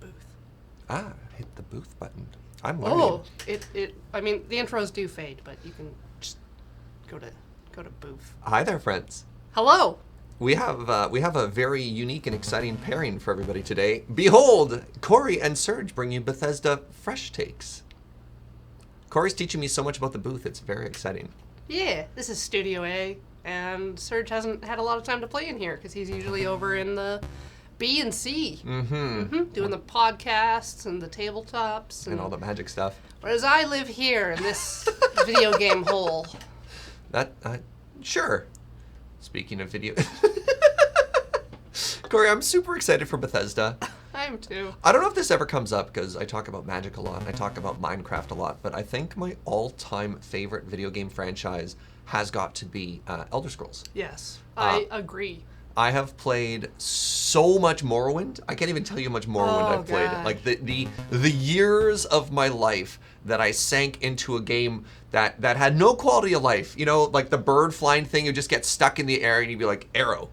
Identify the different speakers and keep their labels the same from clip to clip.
Speaker 1: booth.
Speaker 2: Ah, hit the booth button. I'm learning.
Speaker 1: Oh, I mean, the intros do fade, but you can just go to booth.
Speaker 2: Hi there, friends.
Speaker 1: Hello.
Speaker 2: We have a very unique and exciting pairing for everybody today. Behold, Corey and Serge bring you Bethesda Fresh Takes. Corey's teaching me so much about the booth, it's very exciting.
Speaker 1: Yeah, this is Studio A, and Serge hasn't had a lot of time to play in here because he's usually over in the B and C, doing the podcasts and the tabletops
Speaker 2: And all the magic stuff.
Speaker 1: Whereas I live here in this video game hole.
Speaker 2: Sure. Speaking of video... Corey, I'm super excited for Bethesda.
Speaker 1: I am too.
Speaker 2: I don't know if this ever comes up because I talk about Magic a lot and I talk about Minecraft a lot, but I think my all-time favorite video game franchise has got to be Elder Scrolls.
Speaker 1: Yes, I agree.
Speaker 2: I have played so much Morrowind. I can't even tell you how much Morrowind I've played.
Speaker 1: God.
Speaker 2: Like the years of my life that I sank into a game that had no quality of life. You know, like the bird flying thing, you just get stuck in the air and you'd be like, arrow,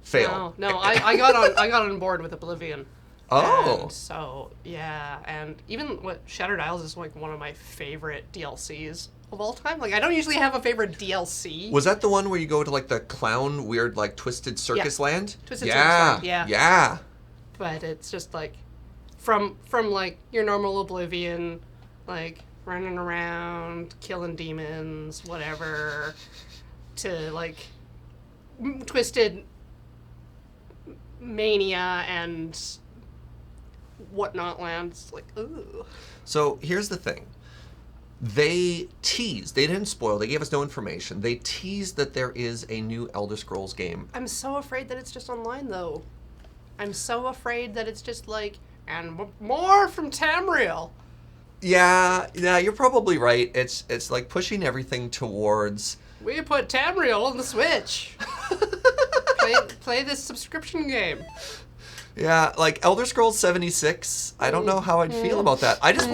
Speaker 2: fail.
Speaker 1: No, I got on board with Oblivion.
Speaker 2: Oh.
Speaker 1: And so yeah, and even Shattered Isles is like one of my favorite DLCs of all time. Like I don't usually have a favorite DLC.
Speaker 2: Was that the one where you go to like the clown weird like twisted circus land?
Speaker 1: Twisted Circus Land, yeah.
Speaker 2: Yeah.
Speaker 1: But it's just like from like your normal Oblivion, like running around, killing demons, whatever, to like Twisted Mania and whatnot lands. Like, ooh.
Speaker 2: So here's the thing. They teased, they didn't spoil, they gave us no information. They teased that there is a new Elder Scrolls game.
Speaker 1: I'm so afraid that it's just online, though. I'm so afraid that it's just like, and more from Tamriel.
Speaker 2: Yeah, you're probably right. It's like pushing everything towards...
Speaker 1: We put Tamriel on the Switch. play this subscription game.
Speaker 2: Yeah, like Elder Scrolls 76. I don't know how I'd feel about that. I just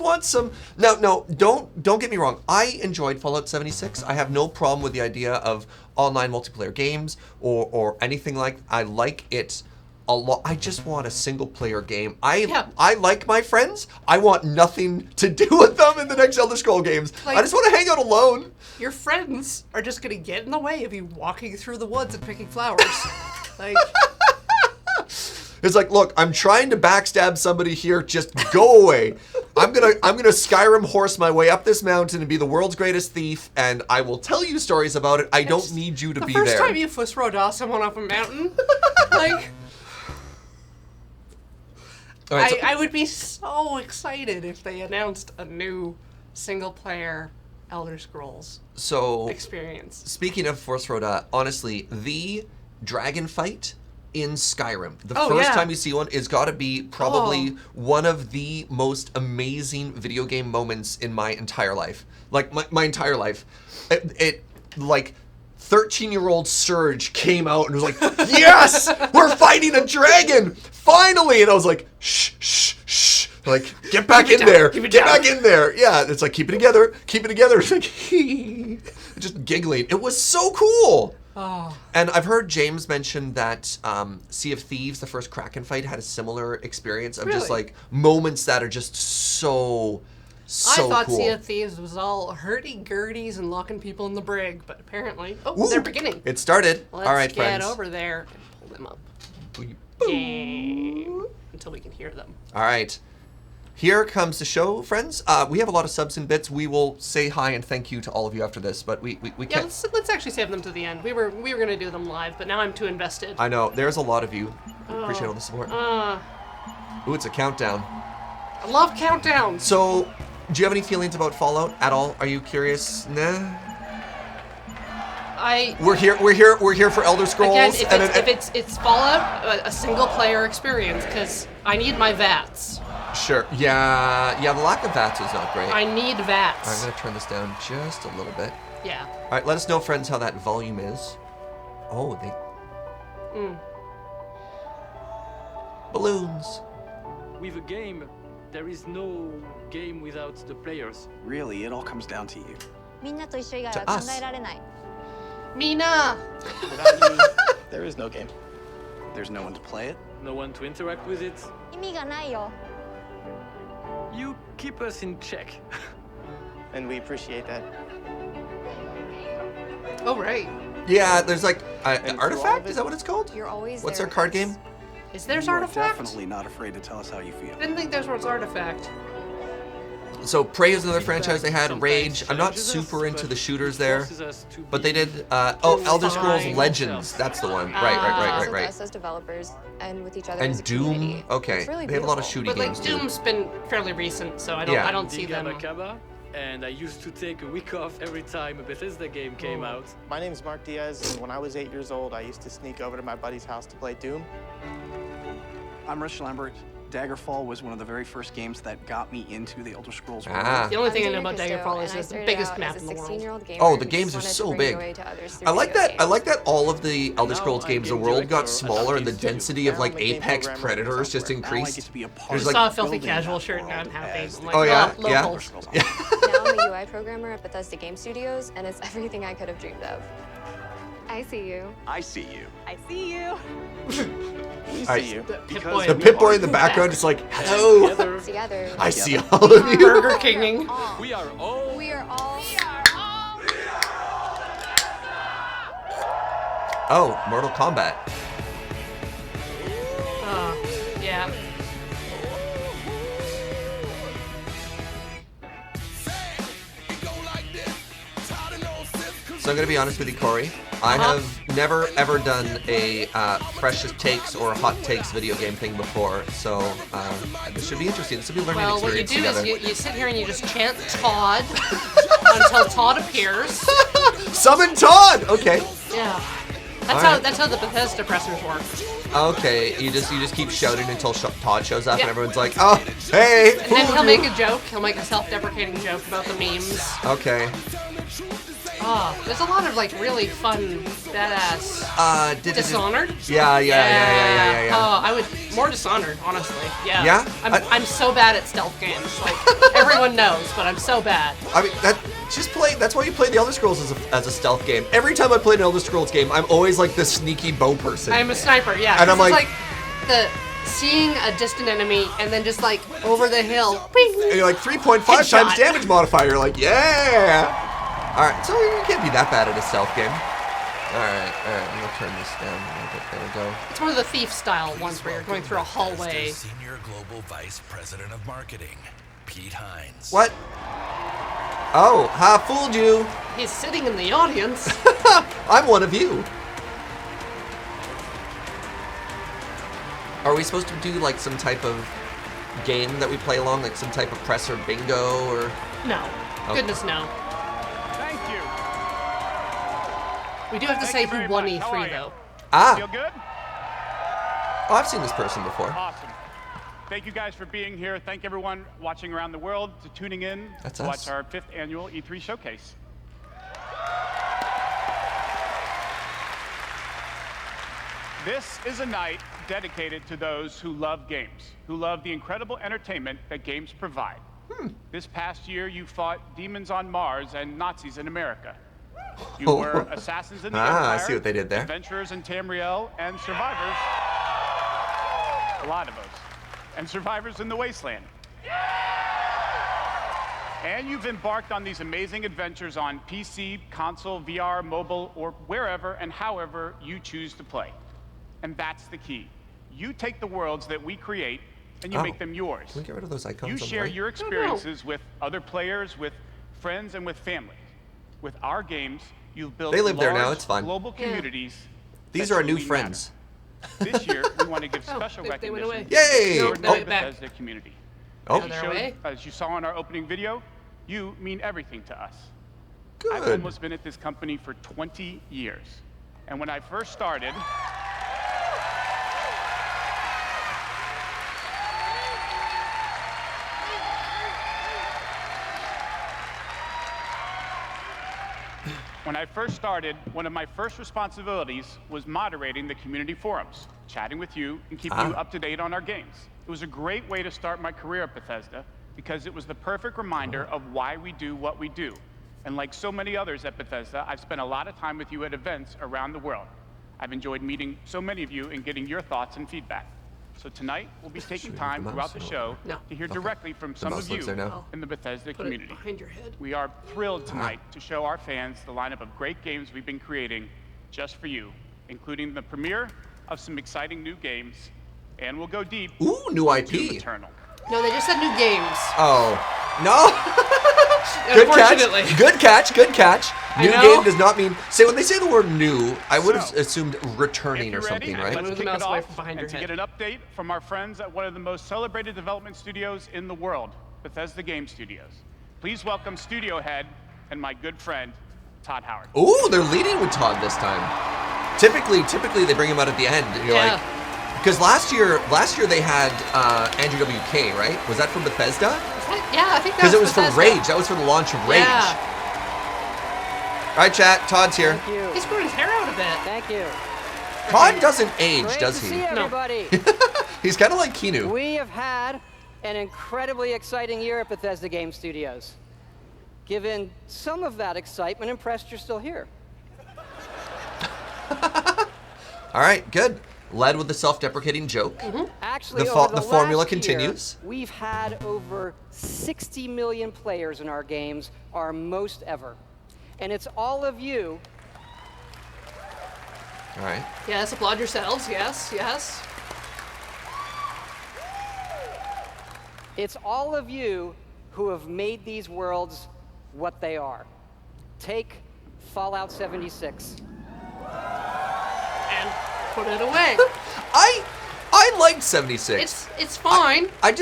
Speaker 2: want some. No, don't get me wrong. I enjoyed Fallout 76. I have no problem with the idea of online multiplayer games or anything like. I like it a lot. I just want a single player game. I like my friends. I want nothing to do with them in the next Elder Scroll games.
Speaker 1: Like,
Speaker 2: I just want to hang out alone.
Speaker 1: Your friends are just gonna get in the way of you walking through the woods and picking flowers. Like.
Speaker 2: It's like, look, I'm trying to backstab somebody here. Just go away. I'm gonna Skyrim horse my way up this mountain and be the world's greatest thief, and I will tell you stories about it. I don't need you to be there.
Speaker 1: The first time you Fusroda someone up a mountain, like,
Speaker 2: all right,
Speaker 1: I would be so excited if they announced a new single-player Elder Scrolls experience.
Speaker 2: Speaking of Force Roda, honestly, the dragon fight in Skyrim, the first time you see one, is got to be probably one of the most amazing video game moments in my entire life. Like, my entire life. It like, 13-year-old Serge came out and was like, yes! We're fighting a dragon! Finally! And I was like, shh. Like, get back in there. Get back in there. Yeah, it's like, keep it together. It's like, just giggling. It was so cool.
Speaker 1: Oh.
Speaker 2: And I've heard James mention that Sea of Thieves, the first Kraken fight, had a similar experience of just like moments that are just so
Speaker 1: I thought
Speaker 2: cool.
Speaker 1: Sea of Thieves was all hurdy-gurdies and locking people in the brig, but apparently, they're beginning.
Speaker 2: It started.
Speaker 1: Let's
Speaker 2: all right,
Speaker 1: get
Speaker 2: friends.
Speaker 1: over there and pull them up. Until we can hear them.
Speaker 2: All right. Here comes the show, friends. We have a lot of subs and bits. We will say hi and thank you to all of you after this, but we can't.
Speaker 1: Yeah, let's actually save them to the end. We were gonna do them live, but now I'm too invested.
Speaker 2: I know. There's a lot of you. Appreciate all the support. Ooh, it's a countdown.
Speaker 1: I love countdowns.
Speaker 2: So, do you have any feelings about Fallout at all? Are you curious? Nah. We're here for Elder Scrolls.
Speaker 1: Again, if it's Fallout, a single player experience, because I need my VATS.
Speaker 2: Sure. Yeah. The lack of VATS is not great.
Speaker 1: I need VATS.
Speaker 2: I'm gonna turn this down just a little bit.
Speaker 1: Yeah.
Speaker 2: All right. Let us know, friends, how that volume is. Oh, balloons.
Speaker 3: With a game, there is no game without the players.
Speaker 4: Really, it all comes down to you.
Speaker 5: みんなと一緒以外は
Speaker 2: To
Speaker 5: 考
Speaker 2: us.
Speaker 5: えられない
Speaker 1: Mina!
Speaker 4: Without you, there is no game. There's no one to play it.
Speaker 3: No one to interact with it.
Speaker 5: 의미가 나요.
Speaker 3: You keep us in check.
Speaker 6: And we appreciate that.
Speaker 1: Oh, right.
Speaker 2: Yeah, there's like
Speaker 6: And through all
Speaker 2: Artifact.
Speaker 6: of
Speaker 2: Is
Speaker 6: it,
Speaker 2: that what it's called?
Speaker 5: You're always
Speaker 2: What's
Speaker 5: there
Speaker 2: their card
Speaker 5: with us.
Speaker 2: game?
Speaker 1: Is there's
Speaker 4: You are
Speaker 1: Artifact?
Speaker 4: definitely not afraid to tell us how you feel.
Speaker 1: I didn't think theirs was Artifact.
Speaker 2: So Prey is another
Speaker 3: Feedback
Speaker 2: franchise they had.
Speaker 3: sometimes
Speaker 2: Rage. I'm not
Speaker 3: challenges
Speaker 2: super
Speaker 3: us,
Speaker 2: into
Speaker 3: but
Speaker 2: the shooters
Speaker 3: it
Speaker 2: there,
Speaker 3: forces us to
Speaker 2: but they
Speaker 3: be
Speaker 2: did. Elder Scrolls
Speaker 1: Fine.
Speaker 2: Legends. That's the one.
Speaker 5: With
Speaker 2: Right.
Speaker 5: us as developers and with each other
Speaker 2: And
Speaker 5: as a
Speaker 2: Doom.
Speaker 5: community.
Speaker 2: Okay,
Speaker 5: It's really
Speaker 2: they have a lot of
Speaker 5: beautiful.
Speaker 2: shooting
Speaker 1: But like
Speaker 2: games too.
Speaker 1: Doom's been fairly recent, so I don't
Speaker 2: Yeah.
Speaker 1: I don't see
Speaker 3: Big
Speaker 1: them.
Speaker 3: Abacaba, and I used to take a week off every time a Bethesda game came out.
Speaker 6: My name is Mark Diaz, and when I was 8 years old, I used to sneak over to my buddy's house to play Doom.
Speaker 4: I'm Rich Lambert. Daggerfall was one of the very first games that got me into the Elder Scrolls world.
Speaker 2: Ah.
Speaker 1: The only thing I know
Speaker 5: I'm
Speaker 1: about
Speaker 5: Daniel
Speaker 1: Daggerfall
Speaker 5: Cousteau,
Speaker 1: is
Speaker 5: and I
Speaker 1: it's the
Speaker 5: started
Speaker 1: biggest
Speaker 5: out
Speaker 1: map
Speaker 5: as
Speaker 1: in
Speaker 5: a
Speaker 1: the world.
Speaker 5: 16-year-old gamer
Speaker 2: Oh, the
Speaker 5: who
Speaker 2: games
Speaker 5: just
Speaker 2: are
Speaker 5: wanted
Speaker 2: so
Speaker 5: to bring
Speaker 2: big.
Speaker 5: joy to others
Speaker 2: I
Speaker 5: through
Speaker 2: like
Speaker 5: video
Speaker 2: that. I like
Speaker 5: games.
Speaker 2: that all of the Elder
Speaker 3: Now
Speaker 2: Scrolls
Speaker 3: I'm
Speaker 2: games, the
Speaker 3: game
Speaker 2: world got
Speaker 3: director at
Speaker 2: smaller and the
Speaker 3: Games Studio.
Speaker 2: density of
Speaker 6: Now
Speaker 2: like
Speaker 6: I'm the game
Speaker 2: apex
Speaker 6: programmer at
Speaker 2: predators just
Speaker 6: Bethesda.
Speaker 4: Now I get
Speaker 2: increased.
Speaker 4: to be a part
Speaker 2: There's
Speaker 4: of
Speaker 1: I saw a
Speaker 2: like,
Speaker 1: filthy
Speaker 4: building
Speaker 1: casual
Speaker 4: that
Speaker 1: shirt and I'm
Speaker 4: world
Speaker 1: happy.
Speaker 4: as
Speaker 1: I'm like,
Speaker 2: Oh, yeah?
Speaker 1: well,
Speaker 2: Yeah.
Speaker 1: locals.
Speaker 4: Yeah.
Speaker 5: Now I'm a UI programmer at Bethesda Game Studios, and it's everything I could have dreamed of. I see you.
Speaker 4: I see you.
Speaker 5: I see you.
Speaker 6: We
Speaker 2: Alright.
Speaker 6: see you.
Speaker 1: The Pip
Speaker 4: Because
Speaker 1: Boy
Speaker 2: The
Speaker 1: in
Speaker 2: Pip Boy
Speaker 1: back.
Speaker 2: in the background is like, hello.
Speaker 3: Together,
Speaker 5: Together.
Speaker 2: I see
Speaker 4: Together.
Speaker 2: all of you.
Speaker 1: Burger Kinging.
Speaker 3: we are all
Speaker 5: We are all.
Speaker 2: Oh, Mortal Kombat.
Speaker 1: Yeah.
Speaker 2: So I'm gonna be honest with you, Corey. I have never ever done a Precious Takes or Hot Takes video game thing before, so this should be interesting. This will be a learning
Speaker 1: Well, what you
Speaker 2: experience
Speaker 1: do
Speaker 2: together.
Speaker 1: is you sit here and you just chant Todd until Todd appears.
Speaker 2: Summon Todd. Okay.
Speaker 1: Yeah.
Speaker 2: Alright.
Speaker 1: That's how the Bethesda pressers work.
Speaker 2: Okay. You just keep shouting until Todd shows up,
Speaker 1: Yeah.
Speaker 2: and everyone's like, oh, hey.
Speaker 1: And then he'll make a joke. He'll make a self-deprecating joke about the memes.
Speaker 2: Okay.
Speaker 1: Oh, there's a lot of like really fun, badass Dishonored.
Speaker 2: Yeah.
Speaker 1: Oh, I would more Dishonored, honestly. Yeah.
Speaker 2: Yeah?
Speaker 1: I'm so bad at stealth games. Like everyone knows, but I'm so bad.
Speaker 2: I mean, that's why you play the Elder Scrolls as a stealth game. Every time I play an Elder Scrolls game, I'm always like the sneaky bow person.
Speaker 1: I'm a sniper. Yeah.
Speaker 2: And I'm
Speaker 1: 'cause it's
Speaker 2: like-
Speaker 1: the seeing a distant enemy and then just like over the hill. Ping.
Speaker 2: And you're like 3.5
Speaker 1: Headshot.
Speaker 2: times damage modifier. You're like, yeah. All right, so you can't be that bad at a stealth game. All right. I'm gonna turn this down a little bit. There we go.
Speaker 1: It's one of the thief style ones where you're going through a hallway.
Speaker 7: Senior Global Vice President of Marketing, Pete Hines.
Speaker 2: What? Oh, ha, fooled you.
Speaker 1: He's sitting in the audience.
Speaker 2: I'm one of you. Are we supposed to do like some type of game that we play along, like some type of press or bingo or?
Speaker 1: No.
Speaker 2: Okay.
Speaker 1: Goodness no.
Speaker 8: Thank you.
Speaker 1: We do have to
Speaker 8: Thank
Speaker 1: say
Speaker 8: you
Speaker 1: who
Speaker 8: very
Speaker 1: won
Speaker 8: much. How are
Speaker 1: E3
Speaker 8: you?
Speaker 1: though.
Speaker 8: Feel good?
Speaker 2: Oh, I've seen this person before.
Speaker 8: Awesome. Thank you guys for being here. Thank everyone watching around the world to tuning in
Speaker 2: That's
Speaker 8: to
Speaker 2: us.
Speaker 8: watch our 5th annual E3 showcase. This is a night dedicated to those who love games, who love the incredible entertainment that games provide. This past year, you fought demons on Mars and Nazis in America. You were assassins in the Empire,
Speaker 2: I see what they did there.
Speaker 8: adventurers in Tamriel, and survivors. A lot of us. And survivors in the Wasteland. And you've embarked on these amazing adventures on PC, console, VR, mobile, or wherever and however you choose to play. And that's the key. You take the worlds that we create and you make them yours.
Speaker 2: Can we get rid of those icons?
Speaker 8: You
Speaker 2: on the
Speaker 8: share
Speaker 2: right?
Speaker 8: your experiences with other players, with friends, and with family. With our games, you've built
Speaker 2: They live there now,
Speaker 8: large
Speaker 2: it's fine.
Speaker 8: global
Speaker 1: Yeah.
Speaker 8: communities.
Speaker 2: These
Speaker 8: that
Speaker 2: are our new
Speaker 8: truly
Speaker 2: friends.
Speaker 8: matter. This year, we want to give special
Speaker 1: they went away.
Speaker 8: recognition
Speaker 2: Yay!
Speaker 8: to
Speaker 1: No,
Speaker 8: the
Speaker 1: no, back.
Speaker 8: Bethesda community.
Speaker 2: Oh,
Speaker 1: Now they're away.
Speaker 8: As you saw in our opening video, you mean everything to us. I've
Speaker 2: good.
Speaker 8: almost been at this company for 20 years. And when I first started, one of my first responsibilities was moderating the community forums, chatting with you, and keeping you up to date on our games. It was a great way to start my career at Bethesda because it was the perfect reminder of why we do what we do. And like so many others at Bethesda, I've spent a lot of time with you at events around the world. I've enjoyed meeting so many of you and getting your thoughts and feedback. So tonight, we'll be taking time throughout the show to hear directly from some of you in the Bethesda community.
Speaker 1: Behind your head.
Speaker 8: We are thrilled tonight to show our fans the lineup of great games we've been creating just for you, including the premiere of some exciting new games, and we'll go deep
Speaker 2: new IP.
Speaker 8: into Eternal.
Speaker 1: No, they just said new games.
Speaker 2: Oh, no. Good catch. Good catch. Good catch. New game does not mean. Say when they say the word new, I would have assumed returning or something, right?
Speaker 8: Let's kick it off and to get an update from our friends at one of the most celebrated development studios in the world, Bethesda Game Studios. Please welcome studio head and my good friend, Todd Howard.
Speaker 2: Ooh, they're leading with Todd this time. Typically they bring him out at the end. And you're like, because last year they had Andrew WK, right? Was that from Bethesda?
Speaker 1: Yeah, I think that was
Speaker 2: because it was
Speaker 1: Bethesda.
Speaker 2: for Rage. That was for the launch of Rage.
Speaker 1: Yeah.
Speaker 2: All right, chat. Todd's here.
Speaker 9: Thank you.
Speaker 1: He's growing his hair out a bit.
Speaker 9: Thank you.
Speaker 2: Todd doesn't age,
Speaker 9: Great
Speaker 2: does
Speaker 9: to
Speaker 2: he?
Speaker 9: see everybody.
Speaker 2: He's kind of like Keanu.
Speaker 9: We have had an incredibly exciting year at Bethesda Game Studios. Given some of that excitement, impressed you're still here.
Speaker 2: All right, good. Led with the self-deprecating joke.
Speaker 9: Actually,
Speaker 2: the
Speaker 9: over the
Speaker 2: formula
Speaker 9: last
Speaker 2: continues.
Speaker 9: Year, we've had over 60 million players in our games, our most ever. And it's all of you.
Speaker 2: All right.
Speaker 1: Yes, applaud yourselves. Yes, yes.
Speaker 9: It's all of you who have made these worlds what they are. Take Fallout 76.
Speaker 1: And put it away.
Speaker 2: I liked 76.
Speaker 1: It's fine.
Speaker 2: I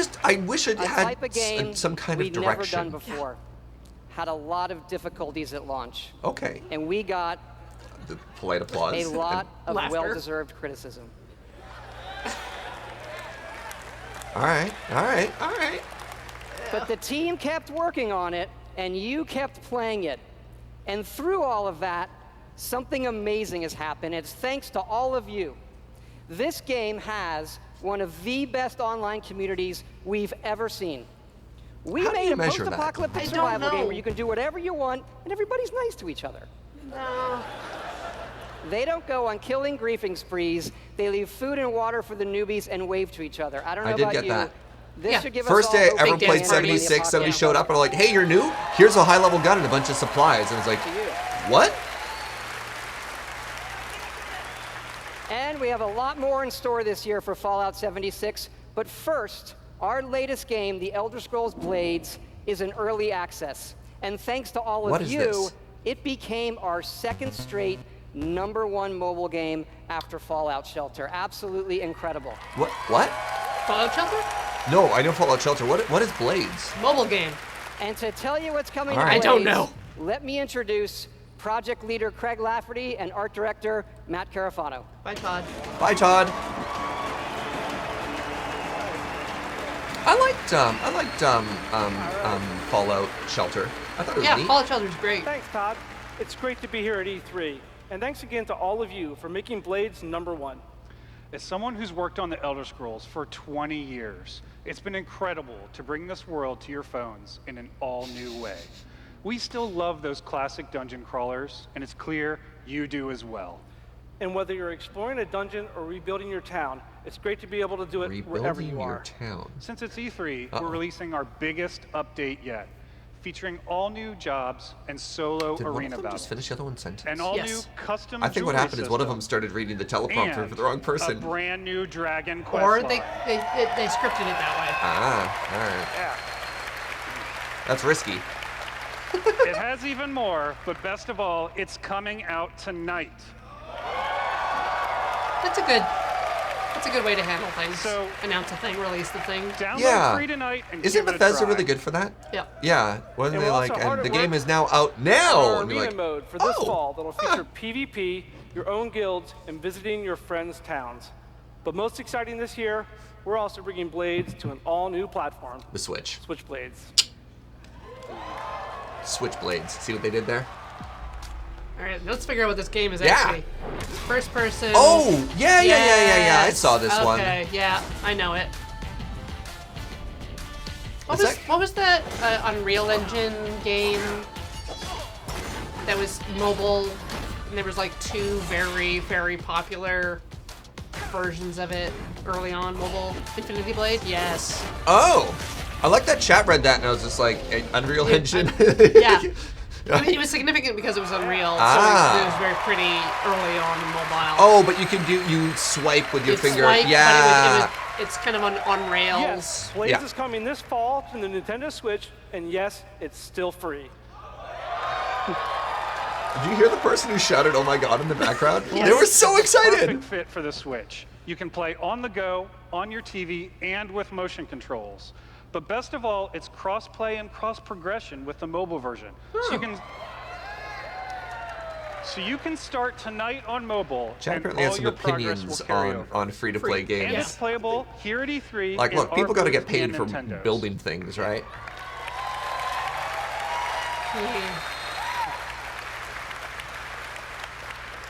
Speaker 2: wish it had
Speaker 9: type of game
Speaker 2: some kind of
Speaker 9: we'd
Speaker 2: direction.
Speaker 9: never done before. Had a lot of difficulties at launch.
Speaker 2: Okay.
Speaker 9: And we got
Speaker 2: The polite applause.
Speaker 9: a lot of
Speaker 1: laughter.
Speaker 9: well-deserved criticism.
Speaker 2: All right. All right. All right.
Speaker 9: But the team kept working on it, and you kept playing it. And through all of that, something amazing has happened. It's thanks to all of you. This game has one of the best online communities we've ever seen. We
Speaker 2: How do
Speaker 9: made
Speaker 2: you
Speaker 9: a
Speaker 2: measure that?
Speaker 9: post-apocalyptic
Speaker 1: I don't
Speaker 9: survival game
Speaker 1: know.
Speaker 9: where you can do whatever you want, and everybody's nice to each other.
Speaker 1: No.
Speaker 9: They don't go on killing griefing sprees. They leave food and water for the newbies and wave to each other. I don't know
Speaker 2: I did
Speaker 9: about
Speaker 2: get
Speaker 9: you.
Speaker 2: that.
Speaker 9: This should give
Speaker 2: First
Speaker 9: us all
Speaker 2: day I
Speaker 9: hope
Speaker 2: ever
Speaker 9: again
Speaker 2: played
Speaker 9: in the
Speaker 2: 76, somebody
Speaker 9: apocalypse.
Speaker 2: showed up and were like, hey, you're new? Here's a high-level gun and a bunch of supplies. And I was like,
Speaker 9: To you.
Speaker 2: what?
Speaker 9: And we have a lot more in store this year for Fallout 76. But first, our latest game, The Elder Scrolls Blades, is in early access. And thanks to all
Speaker 2: What
Speaker 9: of
Speaker 2: is
Speaker 9: you,
Speaker 2: this?
Speaker 9: it became our second straight #1 mobile game after Fallout Shelter. Absolutely incredible.
Speaker 2: What?
Speaker 1: Fallout Shelter?
Speaker 2: No, I know Fallout Shelter. What is Blades?
Speaker 1: Mobile game.
Speaker 9: And to tell you what's coming
Speaker 2: All
Speaker 9: to
Speaker 2: right.
Speaker 1: I don't
Speaker 9: Blades,
Speaker 1: know.
Speaker 9: let me introduce project leader Craig Lafferty and art director Matt Carafano.
Speaker 1: Bye, Todd.
Speaker 2: Bye, Todd. I liked Fallout Shelter. I thought it was
Speaker 1: Yeah,
Speaker 2: neat.
Speaker 1: Fallout Shelter's great.
Speaker 10: Thanks, Todd. It's great to be here at E3. And thanks again to all of you for making Blades #1.
Speaker 11: As someone who's worked on the Elder Scrolls for 20 years, it's been incredible to bring this world to your phones in an all-new way. We still love those classic dungeon crawlers, and it's clear you do as well.
Speaker 10: And whether you're exploring a dungeon or rebuilding your town, it's great to be able to do it wherever
Speaker 2: Rebuilding
Speaker 10: you
Speaker 2: your
Speaker 10: are.
Speaker 2: town.
Speaker 11: Since it's E3,
Speaker 2: Uh-oh.
Speaker 11: we're releasing our biggest update yet, featuring all new jobs and solo
Speaker 2: Did one of
Speaker 11: arena
Speaker 2: them
Speaker 11: battles.
Speaker 2: just finish the other one sentence?
Speaker 11: And all
Speaker 1: Yes.
Speaker 11: new custom
Speaker 2: I think what
Speaker 11: jewelry
Speaker 2: happened is one of them
Speaker 11: systems
Speaker 2: started reading the teleprompter
Speaker 11: and
Speaker 2: for the wrong
Speaker 11: a
Speaker 2: person.
Speaker 11: brand new dragon quest
Speaker 1: Or
Speaker 11: line.
Speaker 1: they scripted it that way.
Speaker 2: Ah, all right.
Speaker 11: Yeah.
Speaker 2: That's risky.
Speaker 11: It has even more, but best of all, it's coming out tonight.
Speaker 1: That's a good way to handle things.
Speaker 11: So-
Speaker 1: announce a thing, release the thing.
Speaker 11: Download
Speaker 2: Yeah.
Speaker 11: free tonight and
Speaker 2: Isn't
Speaker 11: give it a
Speaker 2: Bethesda
Speaker 11: try.
Speaker 2: really good for that?
Speaker 1: Yeah.
Speaker 2: Yeah. Wasn't
Speaker 10: And
Speaker 2: they
Speaker 10: we're
Speaker 2: like,
Speaker 10: also hard
Speaker 2: and the
Speaker 10: at
Speaker 2: game
Speaker 10: work
Speaker 2: is now out now?
Speaker 10: Our
Speaker 2: And you're
Speaker 10: arena
Speaker 2: like,
Speaker 10: mode for this
Speaker 2: oh,
Speaker 10: fall that'll feature PvP, your own guilds, and visiting your friends' towns. But most exciting this year, we're also bringing Blades to an all-new platform,
Speaker 2: the Switch.
Speaker 10: Switchblades.
Speaker 2: Switchblades. See what they did there?
Speaker 1: All right, let's figure out what this game is
Speaker 2: Yeah.
Speaker 1: actually. First person.
Speaker 2: Oh, yeah. I
Speaker 1: Yes.
Speaker 2: saw this one.
Speaker 1: Okay, yeah, I know it. What
Speaker 2: Is
Speaker 1: was,
Speaker 2: that-
Speaker 1: what was that Unreal Engine game that was mobile? And there was like two very, very popular versions of it early on, mobile Infinity Blade. Yes.
Speaker 2: Oh, I like that chat read that, and I was just like, Unreal Engine.
Speaker 1: Yeah. I mean, it was significant because it was Unreal, so it was very pretty early on in mobile.
Speaker 2: Oh, but you swipe with your finger.
Speaker 1: Swipe,
Speaker 2: yeah.
Speaker 1: but it's kind of on rails.
Speaker 10: Yes, Blades is coming this fall to the Nintendo Switch, and yes, it's still free.
Speaker 2: Did you hear the person who shouted, "Oh my God," in the background?
Speaker 1: Yes.
Speaker 2: They were so excited.
Speaker 11: Perfect fit for the Switch. You can play on the go, on your TV, and with motion controls. But best of all, it's cross-play and cross-progression with the mobile version. So you can start tonight on mobile.
Speaker 2: Chad
Speaker 11: and
Speaker 2: apparently has
Speaker 11: all
Speaker 2: some
Speaker 11: your progress
Speaker 2: opinions
Speaker 11: will carry over.
Speaker 2: on free-to-play games.
Speaker 11: And it's playable here at E3.
Speaker 2: Like,
Speaker 11: in
Speaker 2: look, people
Speaker 11: our
Speaker 2: got to
Speaker 11: booth
Speaker 2: get paid
Speaker 11: and
Speaker 2: for
Speaker 11: Nintendo's.
Speaker 2: building things, right?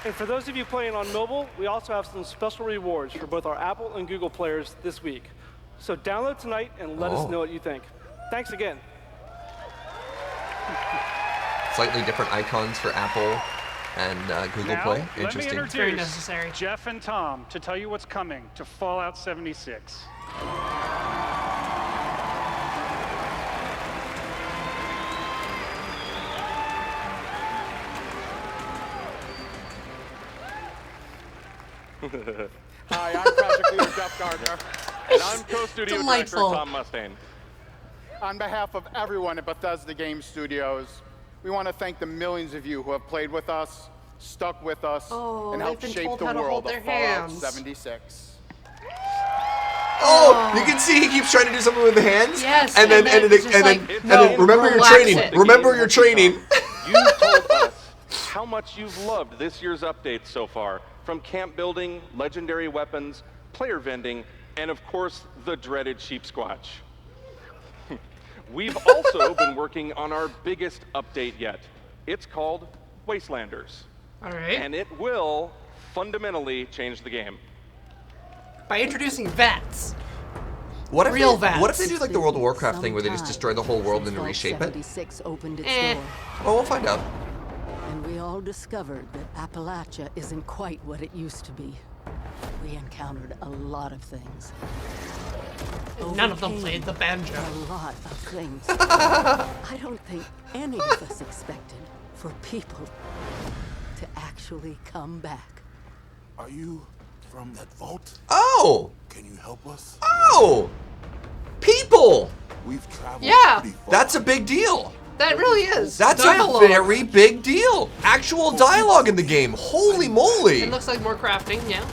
Speaker 10: And for those of you playing on mobile, we also have some special rewards for both our Apple and Google players this week. So download tonight and let us know what you think. Thanks again.
Speaker 2: Slightly different icons for Apple and Google
Speaker 11: Now,
Speaker 2: Play.
Speaker 11: let me
Speaker 2: Interesting.
Speaker 1: Very
Speaker 11: introduce
Speaker 1: necessary.
Speaker 11: Jeff and Tom to tell you what's coming to Fallout 76.
Speaker 12: Hi, I'm Project Leader Jeff Gardner. And I'm co-studio director
Speaker 1: Delightful.
Speaker 12: Tom Mustaine. On behalf of everyone at Bethesda Game Studios, we want to thank the millions of you who have played with us, stuck with us,
Speaker 1: Oh,
Speaker 12: and helped
Speaker 1: they've been
Speaker 12: shape
Speaker 1: told
Speaker 12: the
Speaker 1: how to
Speaker 12: world
Speaker 1: hold
Speaker 12: of
Speaker 1: their
Speaker 12: Fallout
Speaker 1: hands.
Speaker 12: 76.
Speaker 2: Oh, you can see he keeps trying to do something with the hands.
Speaker 1: Yes,
Speaker 2: And then remember your training. Remember your training.
Speaker 13: You've told us how much you've loved this year's updates so far, from camp building, legendary weapons, player vending, and of course, the dreaded sheep squatch. We've also been working on our biggest update yet. It's called Wastelanders.
Speaker 1: All right.
Speaker 13: And it will fundamentally change the game.
Speaker 1: By introducing VATS.
Speaker 2: What if
Speaker 1: Real
Speaker 2: they,
Speaker 1: VATS.
Speaker 2: What if they do like the World of Warcraft thing where they just destroy the whole world and then reshape it?
Speaker 14: Opened its
Speaker 1: Eh.
Speaker 14: door,
Speaker 2: Well, we'll find out.
Speaker 14: and we all discovered that Appalachia isn't quite what it used to be. We encountered a lot of things.
Speaker 1: None of them
Speaker 14: Overcame
Speaker 1: played the banjo.
Speaker 14: A lot of things. I don't think any of us expected for people to actually come back.
Speaker 15: Are you from that vault?
Speaker 2: Oh!
Speaker 15: Can you help us?
Speaker 2: Oh! People!
Speaker 15: We've traveled
Speaker 1: Yeah.
Speaker 15: pretty far.
Speaker 2: That's a big deal.
Speaker 1: That really is.
Speaker 2: That's
Speaker 1: dialogue.
Speaker 2: a very big deal. Actual dialogue in the game. Holy moly!
Speaker 1: It looks like more crafting, yeah.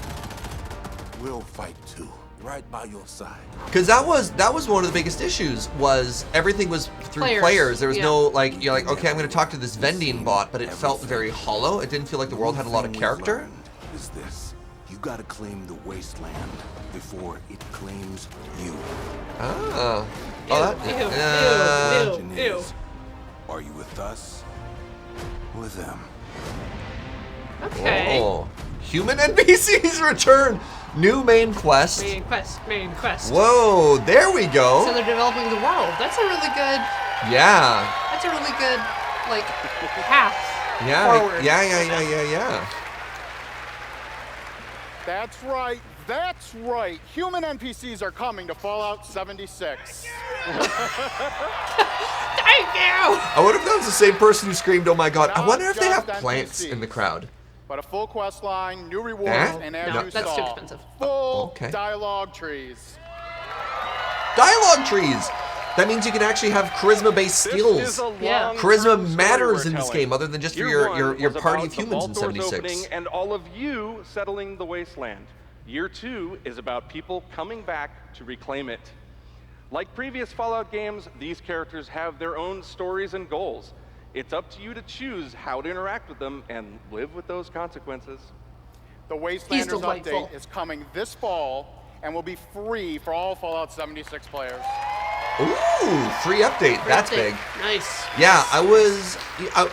Speaker 15: We'll fight too, right by your side.
Speaker 2: Because that was one of the biggest issues, was everything was through players. There was no, like, you're like, okay, I'm going to talk to this vending bot, but it felt very hollow. It didn't feel like the world had a lot of character.
Speaker 15: Is this? You gotta claim the wasteland before it claims you.
Speaker 2: Oh.
Speaker 1: Ew, ew, ew, ew, ew.
Speaker 15: Are you with us? Or them?
Speaker 1: Okay.
Speaker 2: Oh. Human NPCs return. New main quest.
Speaker 1: Main quest.
Speaker 2: Whoa, there we go.
Speaker 1: So they're developing the world. That's a really good,
Speaker 2: Yeah.
Speaker 1: that's a really good, like, path forward.
Speaker 2: Yeah.
Speaker 12: That's right. That's right. Human NPCs are coming to Fallout 76.
Speaker 1: Thank you!
Speaker 2: I wonder if that was the same person who screamed, "Oh my God!" I
Speaker 12: Not
Speaker 2: wonder if they have
Speaker 12: just
Speaker 2: plants
Speaker 12: NPCs.
Speaker 2: in the crowd.
Speaker 12: But a full quest line, new rewards,
Speaker 2: That?
Speaker 12: and as
Speaker 2: No,
Speaker 12: you
Speaker 1: that's
Speaker 12: saw,
Speaker 1: too expensive.
Speaker 12: full
Speaker 2: Okay.
Speaker 12: dialogue trees.
Speaker 2: Dialogue trees. That means you can actually have charisma-based
Speaker 13: This
Speaker 2: skills.
Speaker 13: is a
Speaker 1: Yeah.
Speaker 13: long-term
Speaker 2: Charisma
Speaker 13: story
Speaker 2: matters
Speaker 13: we're
Speaker 2: in this
Speaker 13: telling.
Speaker 2: game, other than just for
Speaker 13: Year
Speaker 2: your
Speaker 13: one was
Speaker 2: party of
Speaker 13: about the
Speaker 2: humans in
Speaker 13: vault doors
Speaker 2: 76.
Speaker 13: opening and all of you settling the wasteland. Year 2 is about people coming back to reclaim it. Like previous Fallout games, these characters have their own stories and goals. It's up to you to choose how to interact with them and live with those consequences.
Speaker 12: The Wastelanders
Speaker 1: delightful.
Speaker 12: update is coming this fall and will be free for all Fallout 76 players.
Speaker 2: Ooh, free update. That's big.
Speaker 1: Nice.
Speaker 2: Yeah, I was,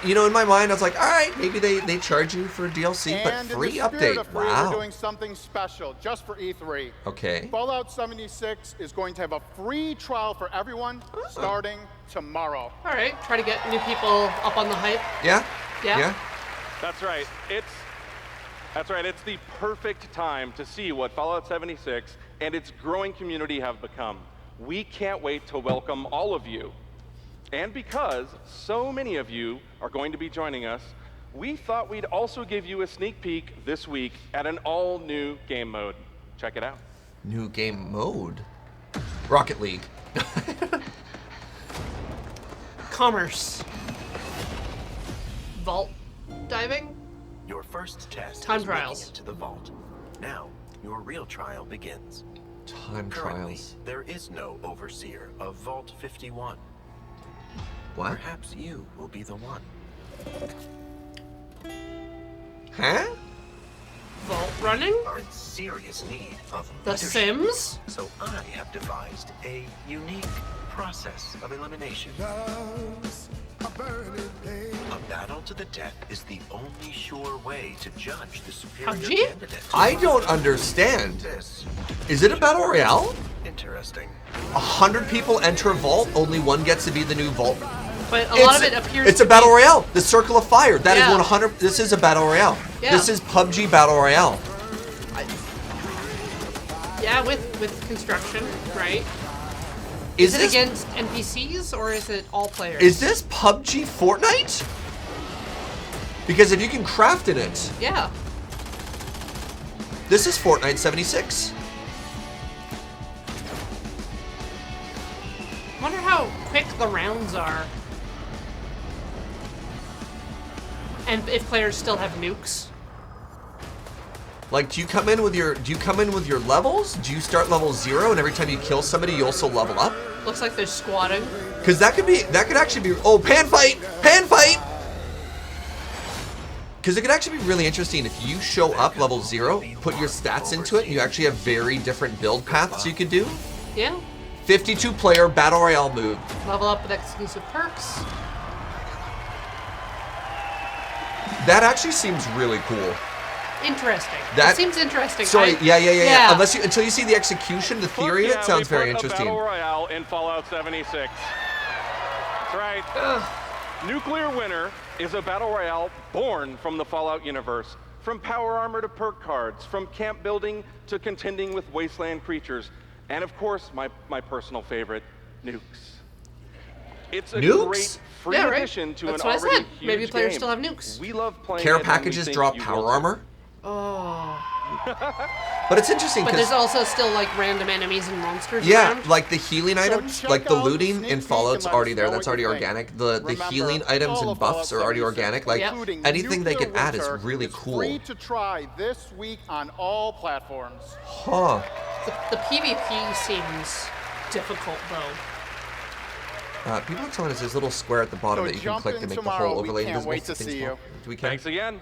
Speaker 2: in my mind, I was like, all right, maybe they charge you for DLC, but
Speaker 12: And
Speaker 2: free
Speaker 12: in the spirit
Speaker 2: update.
Speaker 12: of free,
Speaker 2: Wow.
Speaker 12: we're doing something special just for E3.
Speaker 2: Okay.
Speaker 12: Fallout 76 is going to have a free trial for everyone starting tomorrow.
Speaker 1: All right, try to get new people up on the hype.
Speaker 2: Yeah.
Speaker 1: Yeah.
Speaker 13: That's right. It's That's right, it's the perfect time to see what Fallout 76 and its growing community have become. We can't wait to welcome all of you. And because so many of you are going to be joining us, we thought we'd also give you a sneak peek this week at an all-new game mode. Check it out.
Speaker 2: New game mode? Rocket League.
Speaker 1: Commerce. Vault diving?
Speaker 16: Your first test
Speaker 1: Time
Speaker 16: is
Speaker 1: trials.
Speaker 16: making it to the vault. Now, your real trial begins.
Speaker 2: Time
Speaker 16: Currently,
Speaker 2: trials.
Speaker 16: there is no overseer of Vault 51.
Speaker 2: What?
Speaker 16: Perhaps you will be the one.
Speaker 2: Huh?
Speaker 1: Vault running?
Speaker 16: Are in serious need of
Speaker 1: The
Speaker 16: leadership.
Speaker 1: Sims?
Speaker 16: So I have devised a unique process of elimination. A battle to the death is the only sure way to judge the superior
Speaker 1: PUBG?
Speaker 16: candidate.
Speaker 2: I don't understand. Is it a battle royale?
Speaker 16: Interesting.
Speaker 2: 100 people enter a vault, only one gets to be the new vault.
Speaker 1: But a lot of it appears
Speaker 2: It's
Speaker 1: to
Speaker 2: a battle
Speaker 1: be-
Speaker 2: royale. The Circle of Fire. That is
Speaker 1: Yeah.
Speaker 2: 100. This is a battle royale.
Speaker 1: Yeah.
Speaker 2: This is PUBG battle royale.
Speaker 1: Yeah, with construction, right?
Speaker 2: Is
Speaker 1: it
Speaker 2: this
Speaker 1: against NPCs or is it all players?
Speaker 2: Is this PUBG Fortnite? Because if you can craft in it,
Speaker 1: Yeah.
Speaker 2: this is Fortnite 76.
Speaker 1: Wonder how quick the rounds are. And if players still have nukes.
Speaker 2: Like, do you come in with your levels? Do you start level 0 and every time you kill somebody you also level up?
Speaker 1: Looks like they're squatting.
Speaker 2: Because that could actually be, oh, pan fight! Because it could actually be really interesting if you show up level 0, put your stats into it, and you actually have very different build paths you could do.
Speaker 1: Yeah.
Speaker 2: 52 player battle royale mode.
Speaker 1: Level up with exclusive perks.
Speaker 2: That actually seems really cool.
Speaker 1: Interesting.
Speaker 2: That
Speaker 1: it seems interesting.
Speaker 2: Sorry, yeah. Until you see the execution, the theory,
Speaker 13: Yeah,
Speaker 2: it sounds
Speaker 13: we
Speaker 2: very
Speaker 13: put
Speaker 2: interesting.
Speaker 13: A battle royale in Fallout 76. That's right. Nuclear Winter is a battle royale born from the Fallout universe. From power armor to perk cards, from camp building to contending with wasteland creatures, and of course, my personal favorite, nukes. It's a
Speaker 2: Nukes?
Speaker 13: great free
Speaker 1: Yeah, right.
Speaker 13: addition to
Speaker 1: That's
Speaker 13: an
Speaker 1: what I
Speaker 13: already
Speaker 1: said.
Speaker 13: huge
Speaker 1: Maybe players
Speaker 13: game.
Speaker 1: still have nukes.
Speaker 13: We love playing
Speaker 2: Care
Speaker 13: it, and we
Speaker 2: packages
Speaker 13: think
Speaker 2: drop
Speaker 13: you
Speaker 2: power
Speaker 13: will too.
Speaker 2: armor.
Speaker 1: Oh.
Speaker 2: But it's interesting
Speaker 1: But
Speaker 2: because
Speaker 1: there's also still like random enemies and monsters
Speaker 2: yeah,
Speaker 1: around.
Speaker 2: like the healing items,
Speaker 12: check
Speaker 2: like the
Speaker 12: out
Speaker 2: looting
Speaker 12: Sneak
Speaker 2: in
Speaker 12: Peek
Speaker 2: Fallout's
Speaker 12: and let
Speaker 2: already
Speaker 12: us
Speaker 2: there.
Speaker 12: know
Speaker 2: That's
Speaker 12: what
Speaker 2: already
Speaker 12: you think.
Speaker 2: organic. The
Speaker 12: Remember,
Speaker 2: healing items
Speaker 12: all
Speaker 2: and
Speaker 12: of
Speaker 2: buffs are
Speaker 12: Fallout
Speaker 2: already
Speaker 12: 76,
Speaker 2: organic. Like
Speaker 12: including
Speaker 2: anything they
Speaker 12: Nuclear
Speaker 2: can add is
Speaker 12: Winter,
Speaker 2: really
Speaker 12: is
Speaker 2: cool.
Speaker 12: free to try this week on all platforms.
Speaker 2: Huh.
Speaker 1: The PvP seems difficult though.
Speaker 2: People are telling us there's a little square at the bottom
Speaker 12: So
Speaker 2: that you can
Speaker 12: jump
Speaker 2: click
Speaker 12: in
Speaker 2: to make the
Speaker 12: tomorrow.
Speaker 2: whole
Speaker 12: We
Speaker 2: overlay
Speaker 12: can't
Speaker 2: invisible.
Speaker 12: wait to
Speaker 2: so things
Speaker 12: see
Speaker 2: fall.
Speaker 12: you.
Speaker 2: Do we care?
Speaker 13: Thanks again.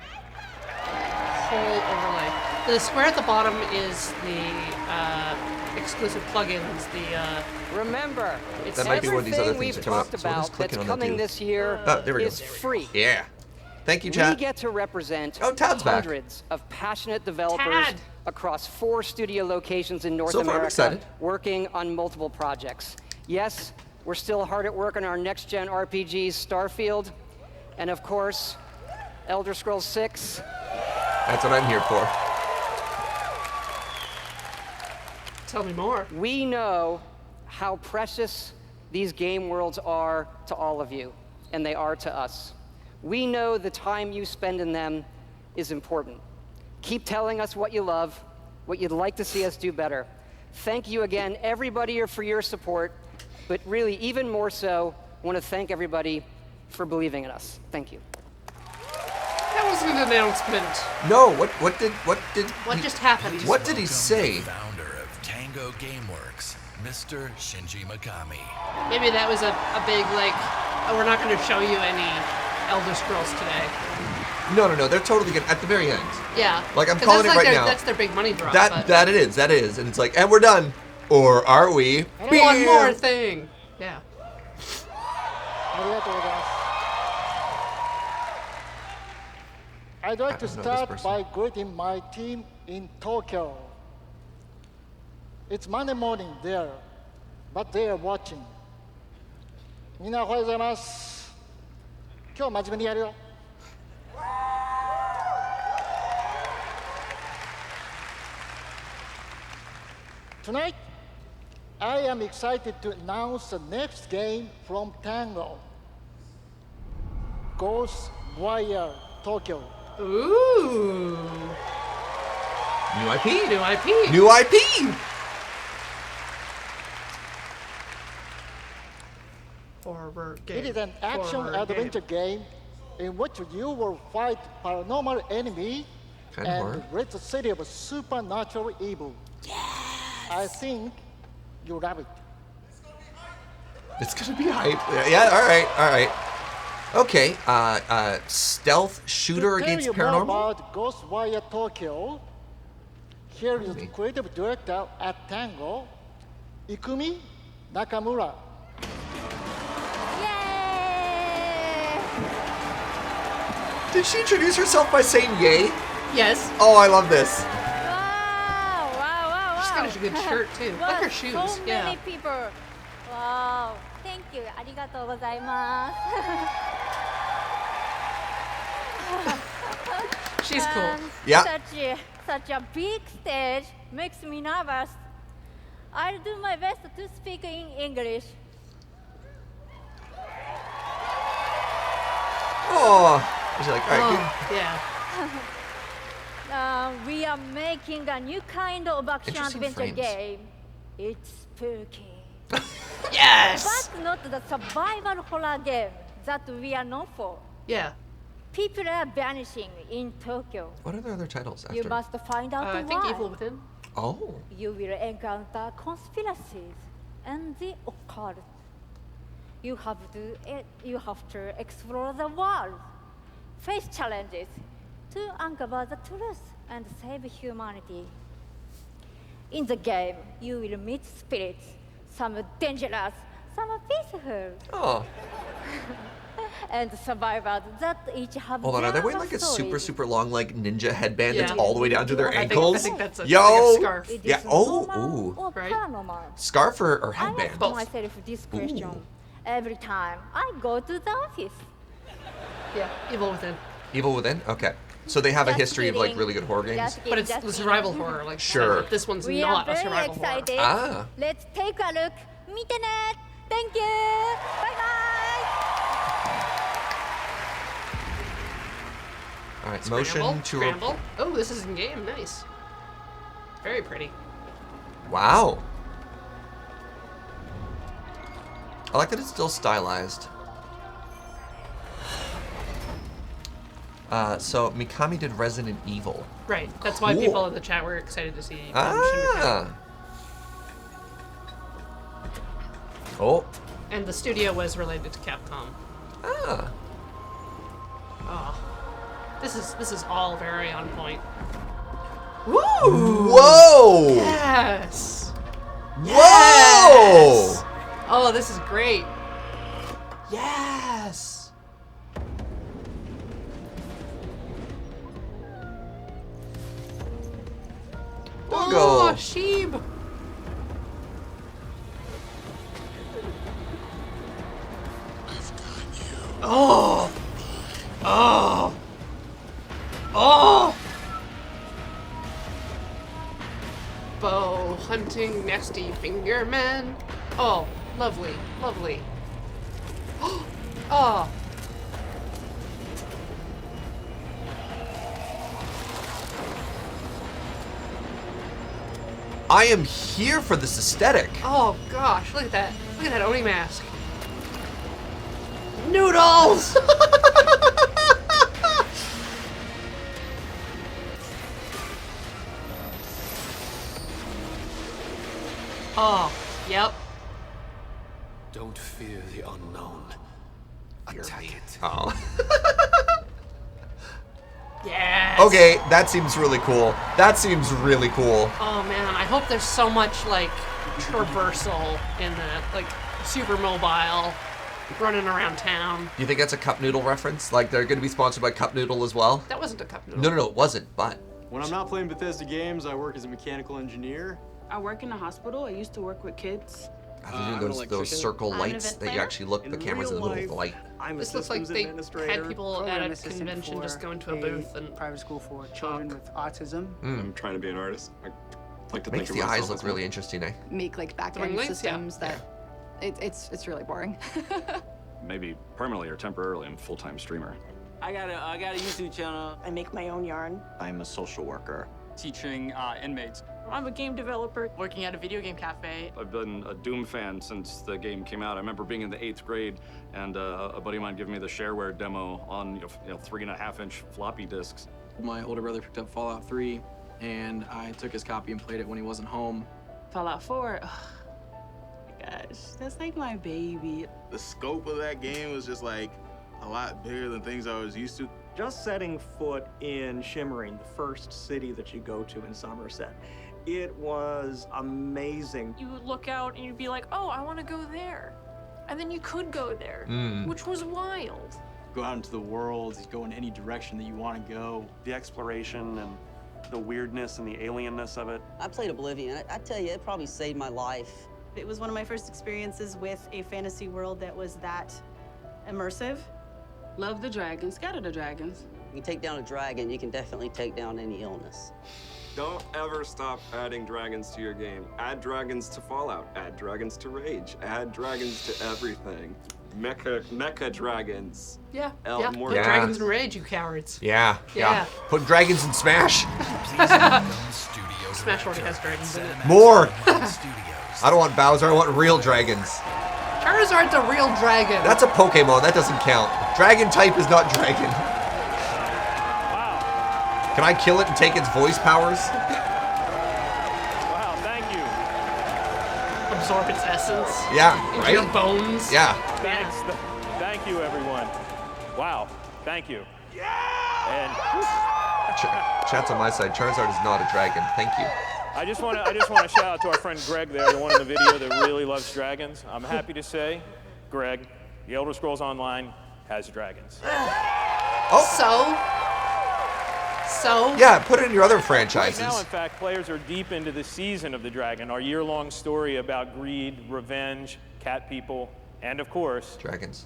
Speaker 1: Whole overlay. The square at the bottom is the exclusive plugins.
Speaker 9: Remember,
Speaker 1: it's
Speaker 2: That might be one of these other
Speaker 9: everything
Speaker 2: things
Speaker 9: we've
Speaker 2: that come up.
Speaker 9: talked
Speaker 2: So we're just
Speaker 9: about
Speaker 2: clicking
Speaker 9: that's
Speaker 2: on that
Speaker 9: coming
Speaker 2: too.
Speaker 9: this year
Speaker 2: Oh, there we go.
Speaker 9: is free.
Speaker 2: Yeah. Thank you,
Speaker 9: We
Speaker 2: chat.
Speaker 9: get to represent
Speaker 2: Todd's back.
Speaker 9: hundreds of passionate developers
Speaker 1: Tad.
Speaker 9: across 4 studio locations in North
Speaker 2: So far, I'm
Speaker 9: America
Speaker 2: excited.
Speaker 9: working on multiple projects. Yes, we're still hard at work on our next-gen RPGs, Starfield, and of course, Elder Scrolls 6.
Speaker 2: That's what I'm here for.
Speaker 1: Tell me more.
Speaker 9: We know how precious these game worlds are to all of you, and they are to us. We know the time you spend in them is important. Keep telling us what you love, what you'd like to see us do better. Thank you again, everybody, for your support, but really, even more so, I want to thank everybody for believing in us. Thank you.
Speaker 1: That was an announcement.
Speaker 2: No, what did
Speaker 1: What
Speaker 2: he-
Speaker 1: just happened?
Speaker 2: What did he say?
Speaker 7: Founder of Tango Gameworks, Mr. Shinji Mikami.
Speaker 1: Maybe that was a big like, oh, we're not going to show you any Elder Scrolls today.
Speaker 2: No. They're totally good at the very end.
Speaker 1: Yeah.
Speaker 2: Like, I'm
Speaker 1: 'Cause
Speaker 2: calling
Speaker 1: that's
Speaker 2: it
Speaker 1: like
Speaker 2: right
Speaker 1: their-
Speaker 2: now.
Speaker 1: That's their big money drop.
Speaker 2: That
Speaker 1: but
Speaker 2: that it is, and it's like, and we're done, or are we?
Speaker 1: one more thing. Yeah.
Speaker 17: I'd like to
Speaker 2: don't know this
Speaker 17: start
Speaker 2: person.
Speaker 17: by greeting my team in Tokyo. It's Monday morning there, but they are watching. みんなおはようございます。今日真面目にやるよ。Tonight, I am excited to announce the next game from Tango. Ghostwire Tokyo.
Speaker 1: Ooh.
Speaker 2: New IP.
Speaker 1: New IP.
Speaker 2: New IP.
Speaker 1: Horror game.
Speaker 17: It is an action-adventure game in which you will fight paranormal enemy and rid the city of supernatural evil. Yes! I think you love it.
Speaker 2: It's gonna be hype. Yeah, all right. Okay, stealth shooter against
Speaker 17: To tell you
Speaker 2: paranormal?
Speaker 17: more about Ghostwire Tokyo, here is the creative director at Tango, Ikumi Nakamura.
Speaker 2: Did she introduce herself by saying yay?
Speaker 1: Yes.
Speaker 2: Oh, I love this.
Speaker 18: Wow.
Speaker 1: She's got a good shirt too.
Speaker 18: Wow,
Speaker 1: Like her shoes.
Speaker 18: So
Speaker 1: yeah.
Speaker 18: many people. Wow. Thank you. ありがとうございます。
Speaker 1: She's cool.
Speaker 2: Yeah.
Speaker 18: Such a big stage makes me nervous. I'll do my best to speak in English.
Speaker 2: Oh. She's like, all right, good.
Speaker 1: Yeah.
Speaker 18: We are making a new kind of
Speaker 2: Interesting
Speaker 18: action-adventure
Speaker 2: frames.
Speaker 18: game. It's spooky.
Speaker 1: Yes!
Speaker 18: But not the survival horror game that we are known for.
Speaker 1: Yeah.
Speaker 18: People are vanishing in Tokyo.
Speaker 2: What are the other titles after?
Speaker 18: You must find out
Speaker 1: I
Speaker 18: why.
Speaker 1: think Evil Within.
Speaker 2: Oh.
Speaker 18: You will encounter conspiracies and the occult. You have to explore the world, face challenges to uncover the truth and save humanity. In the game, you will meet spirits, some dangerous, some peaceful.
Speaker 2: Oh.
Speaker 18: And survivors that each have
Speaker 2: Hold on,
Speaker 18: their
Speaker 2: are they wearing
Speaker 18: own
Speaker 2: like a
Speaker 18: stories.
Speaker 2: super long like ninja headband that's
Speaker 1: Yeah.
Speaker 2: all the way down to their
Speaker 1: I think
Speaker 2: ankles?
Speaker 1: that's a,
Speaker 2: Yo!
Speaker 1: like a scarf.
Speaker 18: It is
Speaker 2: Yeah.
Speaker 18: normal
Speaker 2: Oh, ooh.
Speaker 18: or paranormal.
Speaker 2: Scarf or
Speaker 18: I
Speaker 2: headband?
Speaker 18: ask myself this question every time I go to the office.
Speaker 1: Yeah. Evil Within.
Speaker 2: Evil Within? Okay. So they have a
Speaker 18: Just
Speaker 2: history of like
Speaker 18: kidding.
Speaker 2: really good horror games?
Speaker 18: Just
Speaker 1: But it's
Speaker 18: kidding,
Speaker 1: the
Speaker 18: just
Speaker 1: survival
Speaker 18: kidding.
Speaker 1: horror. Like
Speaker 2: Sure.
Speaker 1: This one's
Speaker 18: We
Speaker 1: not
Speaker 18: are
Speaker 1: a
Speaker 18: very
Speaker 1: survival horror.
Speaker 18: excited.
Speaker 2: Ah.
Speaker 18: Let's take a look. 見てね. Thank you. Bye bye.
Speaker 2: All right,
Speaker 1: Scramble,
Speaker 2: motion to...
Speaker 1: scramble. Oh, this is in game. Nice. Very pretty.
Speaker 2: Wow. I like that it's still stylized. So Mikami did Resident Evil.
Speaker 1: Right. That's why
Speaker 2: Cool.
Speaker 1: people in the chat were excited to see. Shin
Speaker 2: Ah. Oh.
Speaker 1: And the studio was related to Capcom.
Speaker 2: Ah.
Speaker 1: Oh. This is all very on point.
Speaker 2: Woo! Whoa!
Speaker 1: Yes.
Speaker 2: Whoa!
Speaker 1: Yes! Oh, this is great. Yes.
Speaker 2: Doggo.
Speaker 1: Oh, Sheeb. Oh. Oh. Oh. Bow hunting nasty finger man. Oh, lovely, lovely. Oh.
Speaker 2: I am here for this aesthetic.
Speaker 1: Oh gosh, look at that. Look at that Oni mask. Noodles! Oh, yep.
Speaker 15: Don't fear the unknown. Attack it.
Speaker 2: Oh.
Speaker 1: Yes.
Speaker 2: Okay, that seems really cool. That seems really cool.
Speaker 1: Oh man, I hope there's so much like traversal in that, like super mobile, running around town.
Speaker 2: Do you think that's a Cup Noodle reference? Like they're going to be sponsored by Cup Noodle as well?
Speaker 1: That wasn't a cup noodle.
Speaker 2: No, it wasn't, but...
Speaker 19: When I'm not playing Bethesda games, I work as a mechanical engineer.
Speaker 20: I work in a hospital. I used to work with kids.
Speaker 2: I think those circle lights that you actually look, the camera's in the middle of the light.
Speaker 1: This looks like they had people at a convention just go into a booth and
Speaker 21: private school for children with autism.
Speaker 19: I'm trying to be an artist. like to
Speaker 2: Makes
Speaker 19: think
Speaker 2: the
Speaker 19: of
Speaker 2: eyes
Speaker 19: myself
Speaker 2: look
Speaker 19: as
Speaker 2: really interesting, eh?
Speaker 21: Make like back-end systems that it's really boring.
Speaker 19: maybe permanently or temporarily I'm a full-time streamer.
Speaker 22: I got a YouTube channel. I make my own yarn.
Speaker 19: I'm a social worker.
Speaker 22: Teaching inmates. I'm a game developer working at a video game cafe.
Speaker 19: I've been a Doom fan since the game came out. I remember being in the 8th grade and a buddy of mine giving me the shareware demo on 3.5-inch floppy disks.
Speaker 23: My older brother picked up Fallout 3 and I took his copy and played it when he wasn't home.
Speaker 20: Fallout 4. Oh my gosh, that's like my baby.
Speaker 24: The scope of that game was just like a lot bigger than things I was used to.
Speaker 25: Just setting foot in Shimmering, the first city that you go to in Somerset, it was amazing.
Speaker 18: You would look out and you'd be like, oh, I want to go there. And then you could go there, which was wild.
Speaker 19: Go out into the world, go in any direction that you want to go.
Speaker 26: The exploration and the weirdness and the alienness of it.
Speaker 27: I played Oblivion. I tell you, it probably saved my life.
Speaker 20: It was one of my first experiences with a fantasy world that was that immersive. Love the dragons, scatter the dragons.
Speaker 27: You take down a dragon, you can definitely take down any illness.
Speaker 28: Don't ever stop adding dragons to your game. Add dragons to Fallout, add dragons to Rage, add dragons to everything. Mecha dragons.
Speaker 1: Yeah,
Speaker 2: Yeah.
Speaker 1: Put dragons in Rage, you cowards.
Speaker 2: Yeah. Put dragons in Smash.
Speaker 1: Smash already has dragons in it.
Speaker 2: More! I don't want Bowser, I want real dragons.
Speaker 1: Charizard's a real dragon.
Speaker 2: That's a Pokemon, that doesn't count. Dragon type is not dragon. Can I kill it and take its voice powers?
Speaker 29: Wow, thank you.
Speaker 1: Absorb its essence.
Speaker 2: Yeah,
Speaker 1: into
Speaker 2: right?
Speaker 1: your bones.
Speaker 2: Yeah.
Speaker 29: Thanks. Thank you, everyone. Wow, thank you. And
Speaker 2: Chat's on my side. Charizard is not a dragon. Thank you.
Speaker 29: I just want to shout out to our friend Greg there, the one in the video that really loves dragons. I'm happy to say, Greg, The Elder Scrolls Online has dragons.
Speaker 1: So?
Speaker 29: Yeah,
Speaker 2: put it in your other franchises.
Speaker 29: Right now, in fact, players are deep into the Season of the Dragon, our year-long story about greed, revenge, cat people, and of course,
Speaker 2: dragons.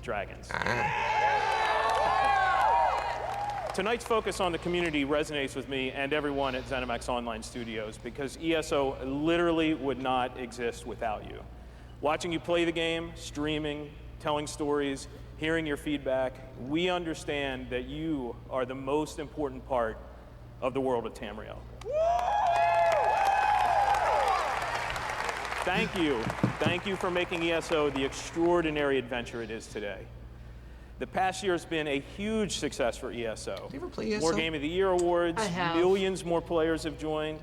Speaker 29: Tonight's focus on the community resonates with me and everyone at ZeniMax Online Studios because ESO literally would not exist without you. Watching you play the game, streaming, telling stories, hearing your feedback, we understand that you are the most important part of the world of Tamriel. Thank you. Thank you for making ESO the extraordinary adventure it is today. The past year has been a huge success for ESO.
Speaker 2: Did you ever play ESO?
Speaker 29: More Game of the Year awards.
Speaker 1: I have.
Speaker 29: Millions more players have joined.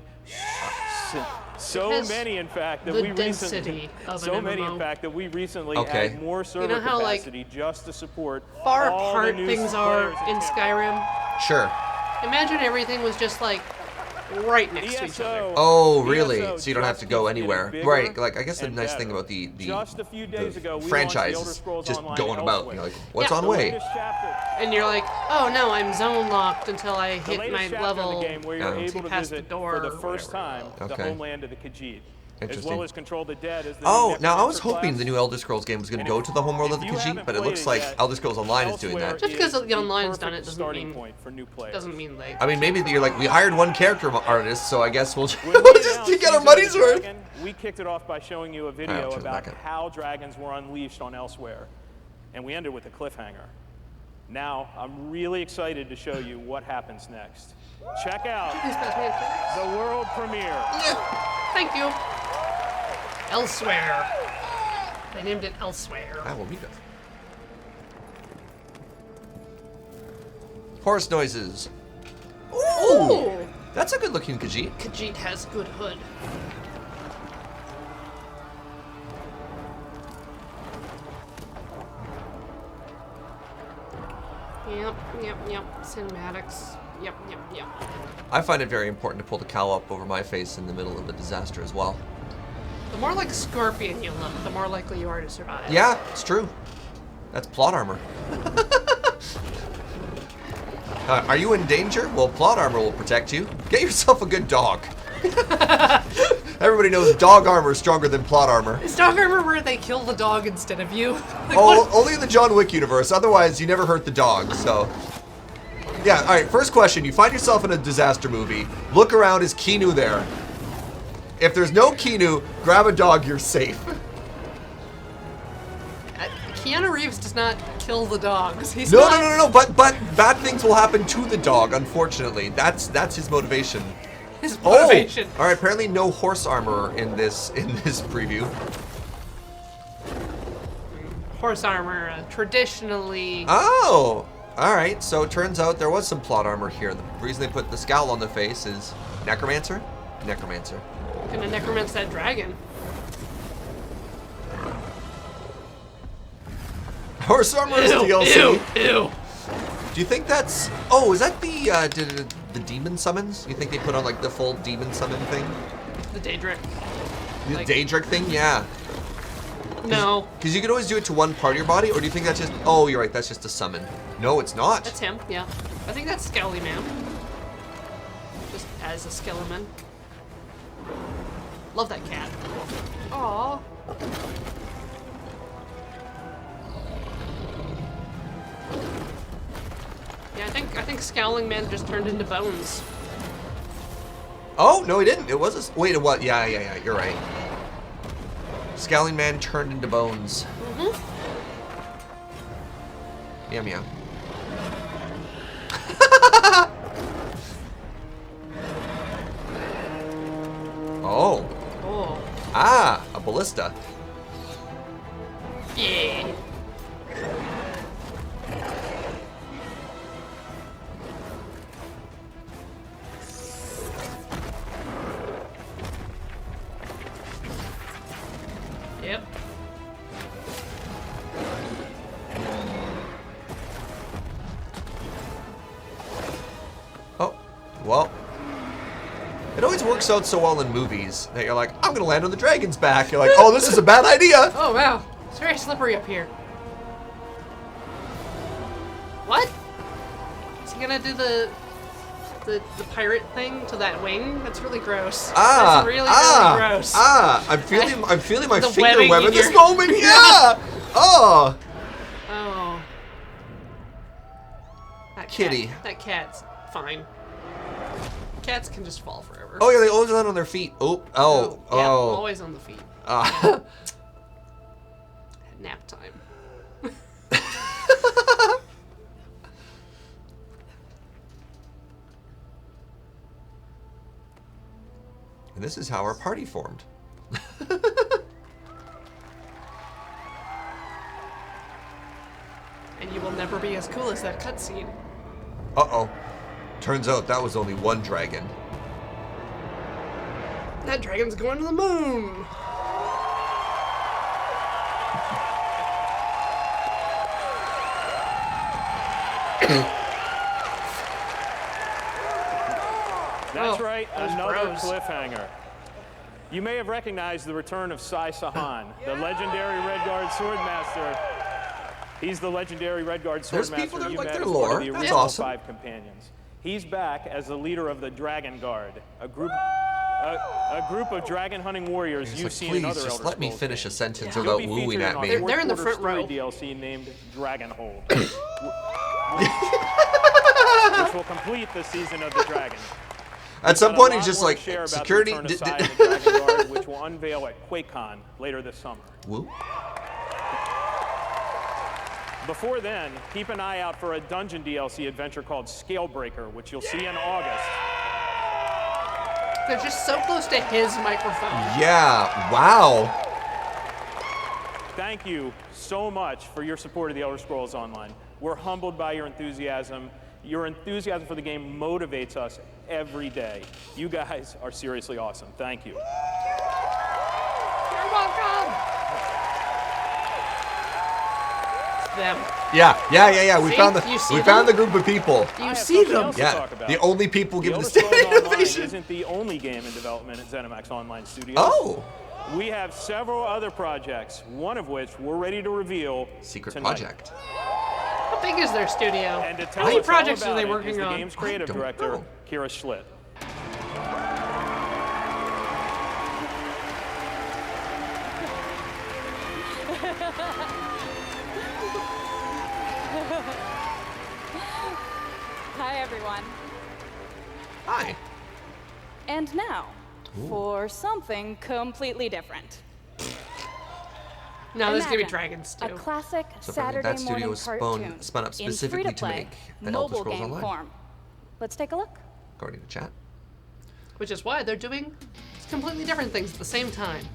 Speaker 29: So
Speaker 1: It has
Speaker 29: many, in fact, that
Speaker 1: the
Speaker 29: we recently.
Speaker 1: density of
Speaker 29: So
Speaker 1: an
Speaker 29: many, in
Speaker 1: MMO.
Speaker 29: fact, that we recently
Speaker 2: Okay.
Speaker 29: had more server
Speaker 1: know how, like,
Speaker 29: capacity just to support
Speaker 1: Far
Speaker 29: all the
Speaker 1: apart
Speaker 29: new
Speaker 1: things are
Speaker 29: players
Speaker 1: in Skyrim.
Speaker 2: Sure.
Speaker 1: Imagine everything was just like right next to each other.
Speaker 2: Oh, really? So you don't have to go anywhere. Right, like, I guess the nice thing about the
Speaker 29: Just a few days ago, we
Speaker 2: franchise
Speaker 29: launched The Elder
Speaker 2: is
Speaker 29: Scrolls
Speaker 2: just
Speaker 29: Online
Speaker 2: going about.
Speaker 29: elsewhere.
Speaker 2: You're like, what's
Speaker 1: Yeah.
Speaker 2: on
Speaker 29: The
Speaker 2: way?
Speaker 29: latest chapter.
Speaker 1: And you're like, oh no, I'm zone locked until I
Speaker 29: The
Speaker 1: hit
Speaker 29: latest
Speaker 1: my
Speaker 29: chapter
Speaker 1: level
Speaker 29: in the game where you're
Speaker 2: Oh.
Speaker 29: able to
Speaker 1: past the
Speaker 29: visit
Speaker 1: door
Speaker 29: for the
Speaker 1: or
Speaker 29: first time the
Speaker 2: Okay.
Speaker 29: homeland of the Khajiit, as
Speaker 2: Interesting.
Speaker 29: well as Control the Dead as the
Speaker 2: Oh,
Speaker 29: new
Speaker 2: now I was
Speaker 29: Necromancer
Speaker 2: hoping
Speaker 29: class.
Speaker 2: the new Elder Scrolls game was going to go to the homeworld of the Khajiit, but it looks like Elder Scrolls Online is doing that.
Speaker 1: Just because the online's done it doesn't
Speaker 29: starting
Speaker 1: mean
Speaker 29: point for new players.
Speaker 1: doesn't mean they.
Speaker 2: I mean, maybe you're like, we hired one character artist, so I guess we'll
Speaker 29: When we
Speaker 2: just
Speaker 29: announced
Speaker 2: get our
Speaker 29: Season of
Speaker 2: money's
Speaker 29: the
Speaker 2: worth.
Speaker 29: Dragon, we kicked it off by showing you a
Speaker 2: I'll
Speaker 29: video
Speaker 2: turn it
Speaker 29: about
Speaker 2: back up.
Speaker 29: how dragons were unleashed on Elsewhere, and we ended with a cliffhanger. Now, I'm really excited to show you what happens next. Check out the world premiere.
Speaker 1: Thank you. Elsewhere. They named it Elsewhere.
Speaker 2: I will meet it. Horse noises. Ooh! That's a good looking Khajiit.
Speaker 1: Khajiit has good hood. Yep. Cinematics. Yep.
Speaker 2: I find it very important to pull the cowl up over my face in the middle of a disaster as well.
Speaker 1: The more like Scorpion you look, the more likely you are to survive.
Speaker 2: Yeah, it's true. That's plot armor. Are you in danger? Well, plot armor will protect you. Get yourself a good dog. Everybody knows dog armor is stronger than plot armor.
Speaker 1: Is dog armor where they kill the dog instead of you? Like,
Speaker 2: Oh,
Speaker 1: what?
Speaker 2: only in the John Wick universe. Otherwise, you never hurt the dog, so... Yeah, alright, first question. You find yourself in a disaster movie. Look around, is Keanu there? If there's no Keanu, grab a dog, you're safe.
Speaker 1: Keanu Reeves does not kill the dogs. He's
Speaker 2: No,
Speaker 1: not...
Speaker 2: no, no, no, but bad things will happen to the dog, unfortunately. That's his motivation.
Speaker 1: His motivation.
Speaker 2: Oh! All right, apparently no horse armor in this preview.
Speaker 1: Horse armor, traditionally...
Speaker 2: Oh! Alright, so it turns out there was some plot armor here. The reason they put the scowl on the face is... Necromancer? Necromancer.
Speaker 1: Gonna necromance that dragon.
Speaker 2: Horse armor is DLC.
Speaker 1: Ew!
Speaker 2: Do you think that's... Oh, is that the demon summons? You think they put on, like, the full demon summon thing?
Speaker 1: The Daedric.
Speaker 2: The Daedric thing? Yeah.
Speaker 1: No.
Speaker 2: Because you could always do it to one part of your body, or do you think that's just... Oh, you're right, that's just a summon. No, it's not.
Speaker 1: That's him, yeah. I think that's Skelly Man. Just as a Skeleman. Love that cat. Aww. Yeah, I think Scowling Man just turned into bones.
Speaker 2: Oh, no, he didn't. It was a... Wait, what? Yeah, you're right. Scowling Man turned into bones.
Speaker 1: Mm-hmm.
Speaker 2: Meow, meow. Oh.
Speaker 1: Oh.
Speaker 2: Ah, a ballista.
Speaker 1: Yeah. Yep.
Speaker 2: Oh, well. It always works out so well in movies that you're like, I'm gonna land on the dragon's back. You're like, oh, this is a bad idea.
Speaker 1: Oh wow, it's very slippery up here. What? Is he gonna do the pirate thing to that wing? That's really gross. That's really gross.
Speaker 2: I'm feeling my
Speaker 1: The
Speaker 2: finger
Speaker 1: webbing
Speaker 2: web
Speaker 1: in
Speaker 2: at this
Speaker 1: your-
Speaker 2: moment. Yeah. Oh.
Speaker 1: Oh. That
Speaker 2: Kitty.
Speaker 1: That cat's fine. Cats can just fall forever.
Speaker 2: Oh yeah, they always land on their feet. Oh.
Speaker 1: Yeah, always on the feet. Nap time.
Speaker 2: And this is how our party formed.
Speaker 1: And you will never be as cool as that cutscene.
Speaker 2: Uh-oh. Turns out that was only one dragon.
Speaker 1: That dragon's going to the moon.
Speaker 29: That's right,
Speaker 1: those
Speaker 29: another
Speaker 1: bros.
Speaker 29: cliffhanger. You may have recognized the return of Sai Sahan, the legendary Redguard Swordmaster. He's the legendary Redguard
Speaker 2: There's
Speaker 29: Swordmaster
Speaker 2: people that
Speaker 29: you
Speaker 2: like
Speaker 29: met
Speaker 2: their
Speaker 29: as one of
Speaker 2: lore.
Speaker 29: the
Speaker 2: That's
Speaker 29: original
Speaker 2: awesome.
Speaker 29: 5 companions. He's back as the leader of the Dragon Guard, a group of dragon hunting warriors
Speaker 2: He's
Speaker 29: you've
Speaker 2: like,
Speaker 29: seen
Speaker 2: please,
Speaker 29: in other
Speaker 2: just
Speaker 29: Elder
Speaker 2: let me
Speaker 29: Scrolls
Speaker 2: finish a
Speaker 29: games.
Speaker 2: sentence
Speaker 29: You'll
Speaker 2: without
Speaker 29: be
Speaker 2: wooing
Speaker 29: featured
Speaker 2: at
Speaker 29: in
Speaker 2: me.
Speaker 29: our
Speaker 1: They're in the
Speaker 29: fourth
Speaker 1: front
Speaker 29: quarter
Speaker 1: row.
Speaker 29: story DLC named Dragonhold, which will complete the season of the dragon.
Speaker 2: At some
Speaker 29: We've got
Speaker 2: point,
Speaker 29: a
Speaker 2: he's
Speaker 29: lot
Speaker 2: just
Speaker 29: more
Speaker 2: like,
Speaker 29: to share about the
Speaker 2: security.
Speaker 29: return of Sai and the Dragon Guard, which will unveil at QuakeCon later this summer.
Speaker 2: Woo.
Speaker 29: Before then, keep an eye out for a dungeon DLC adventure called Scalebreaker, which you'll see in August.
Speaker 1: They're just so close to his microphone.
Speaker 2: Yeah. Wow.
Speaker 29: Thank you so much for your support of the Elder Scrolls Online. We're humbled by your enthusiasm. Your enthusiasm for the game motivates us every day. You guys are seriously awesome. Thank you.
Speaker 1: You're welcome. It's them.
Speaker 2: Yeah. We
Speaker 1: See?
Speaker 2: found
Speaker 1: You see
Speaker 2: we
Speaker 1: them?
Speaker 2: found the group of people.
Speaker 1: You see them.
Speaker 2: Yeah. The only people
Speaker 29: The
Speaker 2: given
Speaker 29: Elder
Speaker 2: the
Speaker 29: Scrolls
Speaker 2: standing
Speaker 29: Online
Speaker 2: ovation.
Speaker 29: isn't the only game in development at ZeniMax Online Studios.
Speaker 2: Oh.
Speaker 29: We have several other projects, one of which we're ready to reveal
Speaker 2: Secret
Speaker 29: tonight.
Speaker 2: project.
Speaker 1: How big is their studio?
Speaker 29: And to
Speaker 1: How
Speaker 29: tell
Speaker 1: many
Speaker 29: us all
Speaker 1: projects are
Speaker 29: about
Speaker 1: they
Speaker 29: it is
Speaker 1: working
Speaker 29: the
Speaker 1: on?
Speaker 29: game's creative
Speaker 2: don't
Speaker 29: director,
Speaker 2: know.
Speaker 29: Kira Schlitt.
Speaker 3: Hi, everyone.
Speaker 2: Hi.
Speaker 3: And now, for something completely different.
Speaker 1: No, there's gonna be
Speaker 3: Imagine
Speaker 1: dragons too.
Speaker 3: a classic
Speaker 2: So
Speaker 3: Saturday
Speaker 2: that studio
Speaker 3: morning
Speaker 2: was
Speaker 3: cartoon
Speaker 2: spun up specifically
Speaker 3: in
Speaker 2: to
Speaker 3: free-to-play
Speaker 2: make the Elder
Speaker 3: mobile
Speaker 2: Scrolls
Speaker 3: game
Speaker 2: Online.
Speaker 3: form. Let's take a look.
Speaker 2: According to chat.
Speaker 1: Which is why they're doing completely different things at the same time.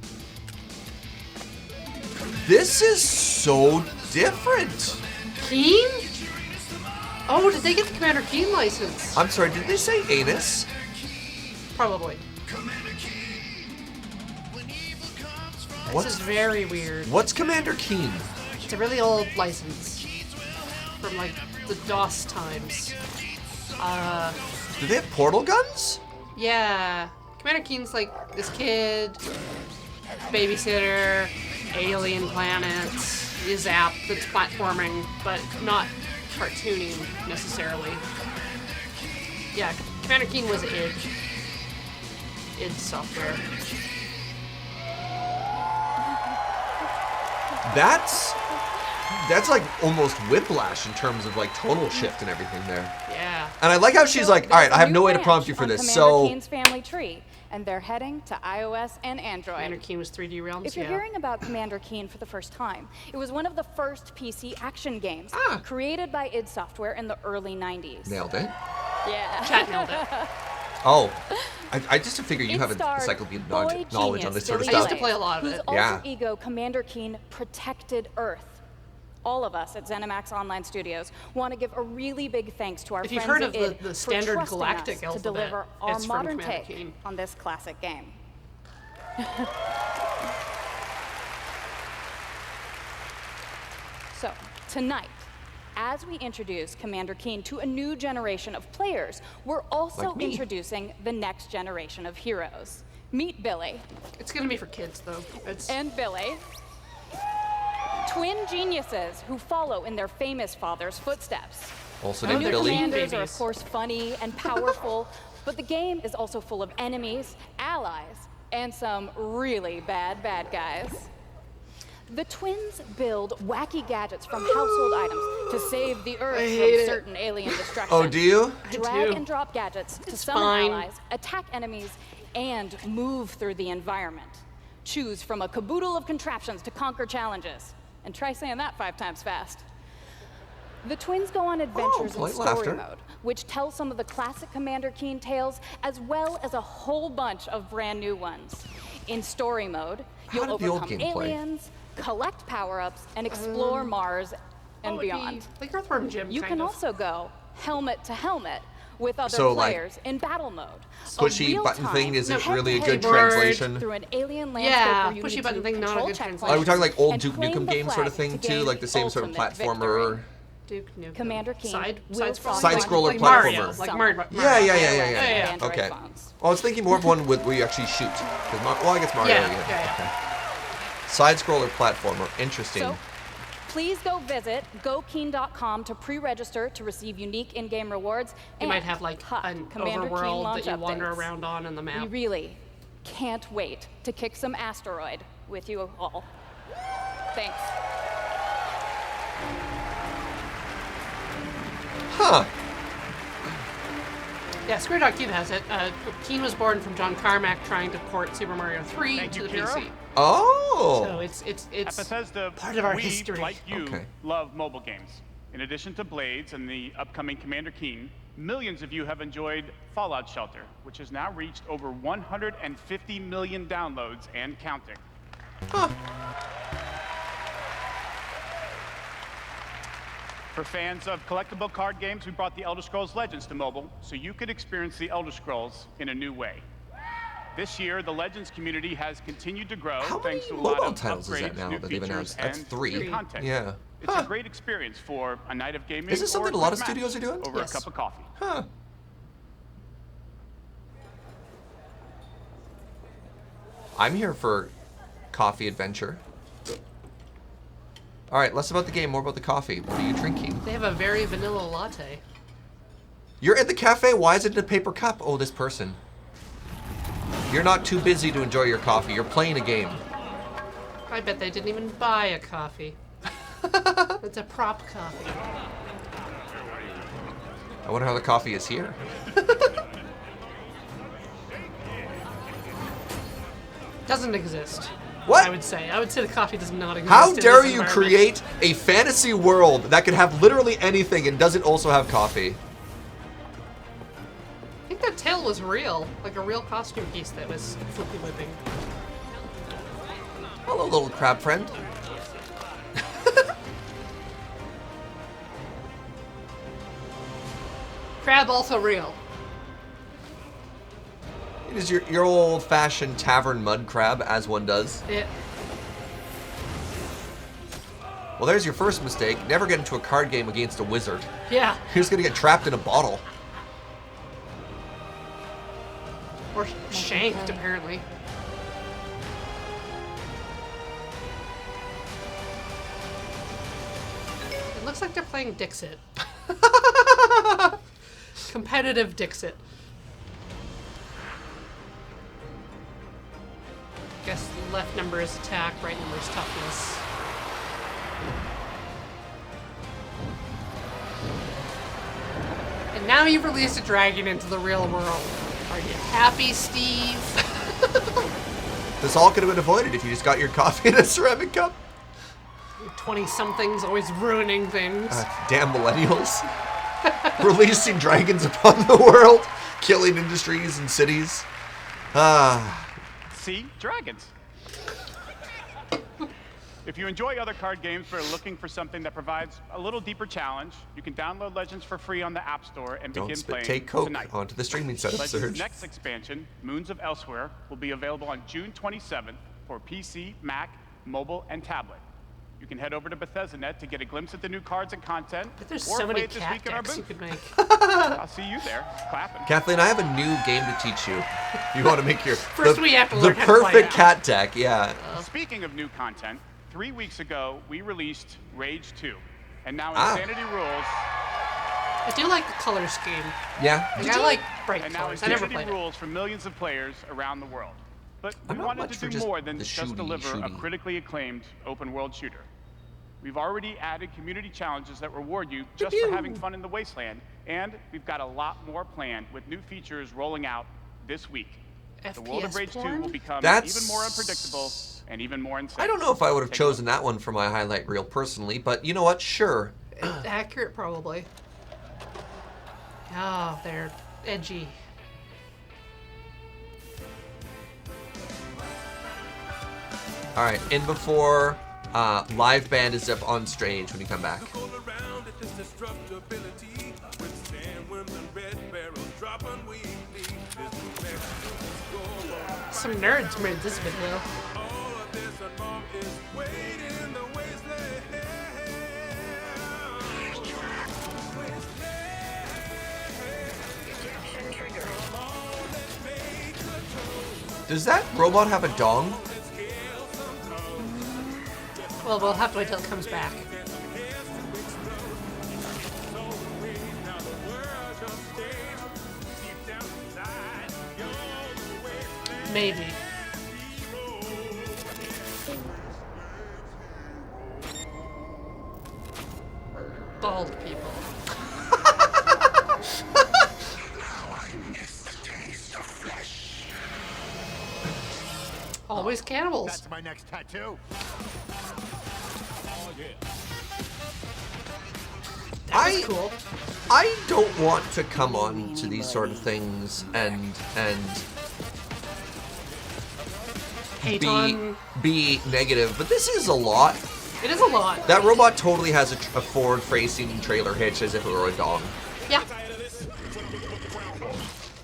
Speaker 2: This is so different.
Speaker 1: Keen? Oh, did they get the Commander Keen license?
Speaker 2: I'm sorry, did they say anus?
Speaker 1: Probably. This is very weird.
Speaker 2: What's Commander Keen?
Speaker 1: It's a really old license from like the DOS times.
Speaker 2: Do they have portal guns?
Speaker 1: Yeah. Commander Keen's like this kid, babysitter, alien planets, is app that's platforming, but not cartooning necessarily. Yeah, Commander Keen was id software.
Speaker 2: That's like almost Whiplash in terms of like tonal shift and everything there.
Speaker 1: Yeah.
Speaker 2: And I like how she's like, all right, I have no way to prompt you for this, so.
Speaker 3: Commander Keen's family tree, and they're heading to iOS and Android.
Speaker 1: Commander Keen was 3D Realms.
Speaker 3: If you're hearing about Commander Keen for the first time, it was one of the first PC action games created by id Software in the early 90s.
Speaker 2: Nailed it.
Speaker 3: Yeah.
Speaker 1: Chat nailed it.
Speaker 2: Oh, I just figure you
Speaker 3: It
Speaker 2: have
Speaker 3: starred
Speaker 2: encyclopedic
Speaker 3: boy
Speaker 2: knowledge on
Speaker 3: genius
Speaker 2: this sort of
Speaker 3: Billy
Speaker 2: stuff.
Speaker 1: to play a lot of
Speaker 3: whose
Speaker 1: it.
Speaker 3: alter
Speaker 2: Yeah.
Speaker 3: ego Commander Keen protected Earth. All of us at ZeniMax Online Studios want to give a really big thanks to our
Speaker 1: If you've
Speaker 3: friends
Speaker 1: heard
Speaker 3: at
Speaker 1: of
Speaker 3: id
Speaker 1: the
Speaker 3: for
Speaker 1: standard
Speaker 3: trusting
Speaker 1: galactic
Speaker 3: us to
Speaker 1: alphabet,
Speaker 3: deliver our
Speaker 1: it's from
Speaker 3: modern
Speaker 1: Commander
Speaker 3: take
Speaker 1: Keen.
Speaker 3: on this classic game. So, tonight, as we introduce Commander Keen to a new generation of players, we're also
Speaker 1: Like me.
Speaker 3: introducing the next generation of heroes. Meet Billy.
Speaker 1: It's gonna be for kids though.
Speaker 3: And Billy. Twin geniuses who follow in their famous father's footsteps.
Speaker 2: Also
Speaker 3: The
Speaker 2: named
Speaker 3: new
Speaker 2: Billy.
Speaker 3: commanders are of course funny and powerful, but the game is also full of enemies, allies, and some really bad guys. The twins build wacky gadgets from household items to save the Earth
Speaker 1: hate
Speaker 3: from
Speaker 1: it.
Speaker 3: certain alien destruction.
Speaker 2: Oh, do you?
Speaker 3: Drag and drop gadgets to summon
Speaker 1: fine.
Speaker 3: allies, attack enemies, and move through the environment. Choose from a caboodle of contraptions to conquer challenges. And try saying that 5 times fast. The twins go on adventures in
Speaker 2: polite
Speaker 3: story
Speaker 2: laughter.
Speaker 3: mode, which tells some of the classic Commander Keen tales, as well as a whole bunch of brand new ones. In story mode, you'll
Speaker 2: did the old
Speaker 3: overcome
Speaker 2: game play?
Speaker 3: aliens, collect power-ups, and explore Mars and beyond.
Speaker 1: Like Earthworm Jim.
Speaker 3: You
Speaker 1: kind
Speaker 3: can
Speaker 1: of.
Speaker 3: also go helmet to helmet with other
Speaker 2: So, like,
Speaker 3: players in battle mode.
Speaker 2: pushy
Speaker 3: A
Speaker 2: button thing, is it
Speaker 3: real-time
Speaker 2: really a good
Speaker 3: head-to-head
Speaker 2: translation?
Speaker 3: Through an alien landscape
Speaker 1: Yeah,
Speaker 3: where you
Speaker 1: pushy
Speaker 3: need
Speaker 1: button
Speaker 3: to
Speaker 1: thing, not a
Speaker 3: control
Speaker 1: good
Speaker 3: checkpoints
Speaker 1: translation.
Speaker 2: Are we talking like old
Speaker 3: and
Speaker 2: Duke
Speaker 3: claim
Speaker 2: Nukem
Speaker 3: the
Speaker 2: game sort of
Speaker 3: flag
Speaker 2: thing
Speaker 3: to
Speaker 2: too?
Speaker 3: gain
Speaker 2: Like the same sort of
Speaker 3: ultimate
Speaker 2: platformer?
Speaker 3: victory.
Speaker 1: Duke Nukem.
Speaker 3: Commander Keen
Speaker 1: Side
Speaker 3: will
Speaker 1: scroller.
Speaker 2: Side-scroller
Speaker 1: like
Speaker 2: platformer.
Speaker 1: Mario. Like Mario.
Speaker 2: Yeah.
Speaker 3: Yeah.
Speaker 2: Okay. Well, I was thinking more of one where you actually shoot. 'Cause well, I guess Mario.
Speaker 1: Yeah.
Speaker 2: Okay. Side-scroller platformer. Interesting.
Speaker 3: So, please go visit gokeen.com to pre-register to receive unique in-game rewards.
Speaker 1: You
Speaker 3: and
Speaker 1: might have like
Speaker 3: hot
Speaker 1: an
Speaker 3: Commander Keen
Speaker 1: overworld
Speaker 3: launch
Speaker 1: that you wander
Speaker 3: updates.
Speaker 1: around on in the
Speaker 3: We
Speaker 1: map.
Speaker 3: really can't wait to kick some asteroid with you all. Thanks.
Speaker 2: Huh.
Speaker 1: Yeah, Square.Cube has it. Keen was born from John Carmack trying to port Super Mario 3 to the PC.
Speaker 2: Oh.
Speaker 1: So it's
Speaker 4: At Bethesda,
Speaker 1: part of our
Speaker 4: we,
Speaker 1: history.
Speaker 4: like you, love mobile games. In addition to Blades and the upcoming Commander Keen, millions of you have enjoyed Fallout Shelter, which has now reached over 150 million downloads and counting. For fans of collectible card games, we brought the Elder Scrolls Legends to mobile, so you could experience the Elder Scrolls in a new way. This year, the Legends community has continued to grow thanks to a lot
Speaker 2: mobile
Speaker 4: of
Speaker 2: titles is that
Speaker 4: upgrades,
Speaker 2: now
Speaker 4: new
Speaker 2: that they've
Speaker 4: features,
Speaker 2: announced? That's
Speaker 4: and
Speaker 2: 3.
Speaker 4: new content.
Speaker 2: Yeah.
Speaker 4: It's a great experience for a night of gaming.
Speaker 2: Is this something
Speaker 4: or
Speaker 2: a lot of
Speaker 4: quick
Speaker 2: studios
Speaker 4: match
Speaker 2: are doing?
Speaker 4: over
Speaker 2: Yes.
Speaker 4: a cup of coffee?
Speaker 2: Huh. I'm here for coffee adventure. All right, less about the game, more about the coffee. What are you drinking?
Speaker 1: They have a very vanilla latte.
Speaker 2: You're at the cafe. Why is it in a paper cup? Oh, this person. You're not too busy to enjoy your coffee. You're playing a game.
Speaker 1: I bet they didn't even buy a coffee. It's a prop coffee.
Speaker 2: I wonder how the coffee is here.
Speaker 1: Doesn't exist.
Speaker 2: What?
Speaker 1: I would say the coffee does not exist.
Speaker 2: How
Speaker 1: in
Speaker 2: dare
Speaker 1: this
Speaker 2: you
Speaker 1: environment.
Speaker 2: create a fantasy world that could have literally anything and doesn't also have coffee?
Speaker 1: I think that tail was real, like a real costume piece that was flippy whipping.
Speaker 2: Hello, little crab friend.
Speaker 1: Crab also real.
Speaker 2: It is your old-fashioned tavern mud crab, as one does.
Speaker 1: Yeah.
Speaker 2: Well, there's your first mistake. Never get into a card game against a wizard.
Speaker 1: Yeah.
Speaker 2: You're just gonna get trapped in a bottle.
Speaker 1: Or shanked, apparently. It looks like they're playing Dixit. Competitive Dixit. Guess left number is attack, right number is toughness. And now you've released a dragon into the real world. Are you happy, Steve?
Speaker 2: This all could have been avoided if you just got your coffee in a ceramic cup.
Speaker 1: 20-somethings always ruining things.
Speaker 2: Damn millennials. Releasing dragons upon the world. Killing industries and cities.
Speaker 4: See? Dragons. If you enjoy other card games but are looking for something that provides a little deeper challenge, you can download Legends for free on the App Store and begin playing
Speaker 2: take Coke
Speaker 4: tonight.
Speaker 2: onto the streaming setup,
Speaker 4: Legends'
Speaker 2: Surge.
Speaker 4: next expansion, Moons of Elsewhere, will be available on June 27th for PC, Mac, mobile, and tablet. You can head over to Bethesda.net to get a glimpse at the new cards and content,
Speaker 1: There's
Speaker 4: or
Speaker 1: so
Speaker 4: play
Speaker 1: many
Speaker 4: it this
Speaker 1: cat
Speaker 4: week in our
Speaker 1: decks you
Speaker 4: booth.
Speaker 1: could make.
Speaker 4: I'll see you there, clapping.
Speaker 2: Kathleen, I have a new game to teach you. You want to make your
Speaker 1: First we have to learn
Speaker 2: the
Speaker 1: how to play
Speaker 2: perfect
Speaker 1: it.
Speaker 2: cat deck, yeah.
Speaker 4: Speaking of new content, 3 weeks ago, we released Rage 2. And now Insanity Rules...
Speaker 1: I do like the color scheme.
Speaker 2: Yeah.
Speaker 1: Like, I like bright
Speaker 4: And now
Speaker 1: colors. I never
Speaker 4: Insanity
Speaker 1: played it.
Speaker 4: Rules for millions of players around the world. But we
Speaker 2: I'm not
Speaker 4: wanted
Speaker 2: much
Speaker 4: to
Speaker 2: for
Speaker 4: do
Speaker 2: just
Speaker 4: more than
Speaker 2: the
Speaker 4: just deliver a
Speaker 2: shooty.
Speaker 4: critically acclaimed open world shooter. We've already added community challenges that reward you just for having fun in the wasteland, and we've got a lot more planned with new features rolling out this week. The world of
Speaker 1: FPS
Speaker 4: Rage 2
Speaker 1: porn?
Speaker 4: will become
Speaker 2: That's-
Speaker 4: even more unpredictable and even more insane.
Speaker 2: I don't know if I would have
Speaker 4: Take a look.
Speaker 2: chosen that one for my highlight reel personally, but you know what? Sure.
Speaker 1: Accurate, probably. Oh, they're edgy.
Speaker 2: All right, in before live band is up on stage when you come back.
Speaker 1: Some nerds made this video.
Speaker 2: Does that robot have a dong?
Speaker 1: Well, we'll have to wait till it comes back. Maybe. Bald people. Always cannibals.
Speaker 5: That's my next tattoo. Oh, yeah.
Speaker 1: That was cool.
Speaker 2: I don't want to come on to these sort of things and
Speaker 1: Hate on.
Speaker 2: be negative, but this is a lot.
Speaker 1: It is a lot.
Speaker 2: That robot totally has a forward-facing trailer hitch as if it were a dong.
Speaker 1: Yeah.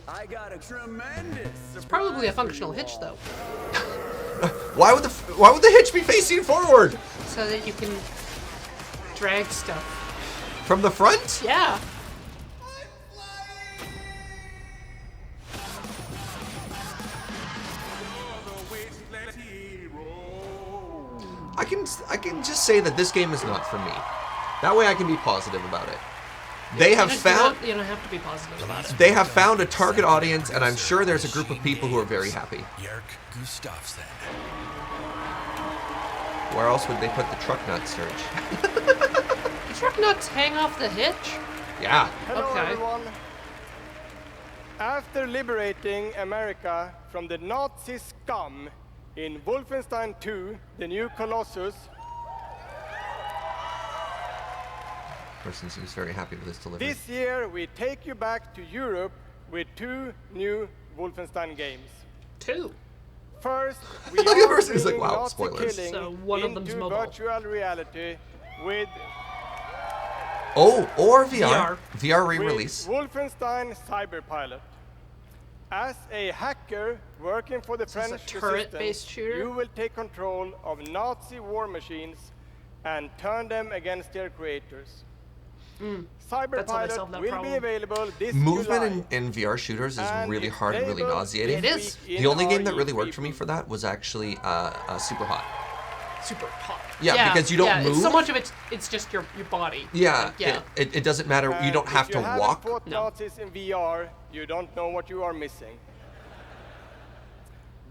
Speaker 6: I got a tremendous.
Speaker 1: It's probably a functional hitch, though.
Speaker 2: Why would the hitch be facing forward?
Speaker 1: So that you can drag stuff.
Speaker 2: From the front?
Speaker 1: Yeah.
Speaker 2: I can just say that this game is not for me. That way I can be positive about it. They have found
Speaker 1: You don't have to be positive about it.
Speaker 2: they have found a target audience, and I'm sure there's a group of people who are very happy.
Speaker 7: Yerk Gustafsson.
Speaker 2: Where else would they put the truck nuts, Surge?
Speaker 1: The truck nuts hang off the hitch?
Speaker 2: Yeah.
Speaker 8: Hello,
Speaker 1: Okay.
Speaker 8: everyone. After liberating America from the Nazi scum,
Speaker 5: in Wolfenstein 2, The New Colossus.
Speaker 2: Person seems very happy with this delivery.
Speaker 5: This year, we take you back to Europe with 2 new Wolfenstein games.
Speaker 1: 2?
Speaker 5: First, we
Speaker 2: Look at
Speaker 5: are
Speaker 2: person, he's like,
Speaker 5: bringing
Speaker 2: wow,
Speaker 5: Nazi
Speaker 2: spoilers.
Speaker 5: killing
Speaker 1: So one of them's
Speaker 5: into
Speaker 1: mobile.
Speaker 5: virtual reality with
Speaker 2: Oh, or VR. VR re-release.
Speaker 5: with Wolfenstein Cyberpilot. As a hacker working for the
Speaker 1: This is a
Speaker 5: French
Speaker 1: turret-based
Speaker 5: resistance,
Speaker 1: shooter?
Speaker 5: you will take control of Nazi war machines and turn them against their creators. Cyberpilot will be available this
Speaker 2: Movement
Speaker 5: July.
Speaker 2: in VR shooters is
Speaker 5: And
Speaker 2: really
Speaker 5: it's
Speaker 2: hard and really
Speaker 5: playable
Speaker 2: nauseating.
Speaker 1: It is.
Speaker 2: The only game that really worked for me for that was actually Super Hot.
Speaker 1: Super hot.
Speaker 2: Yeah, because you don't move.
Speaker 1: So much of it's just your body.
Speaker 2: Yeah,
Speaker 1: Like, yeah.
Speaker 2: It doesn't matter. You don't have to
Speaker 5: If you haven't
Speaker 2: walk.
Speaker 5: fought Nazis in VR, you don't know what you are missing.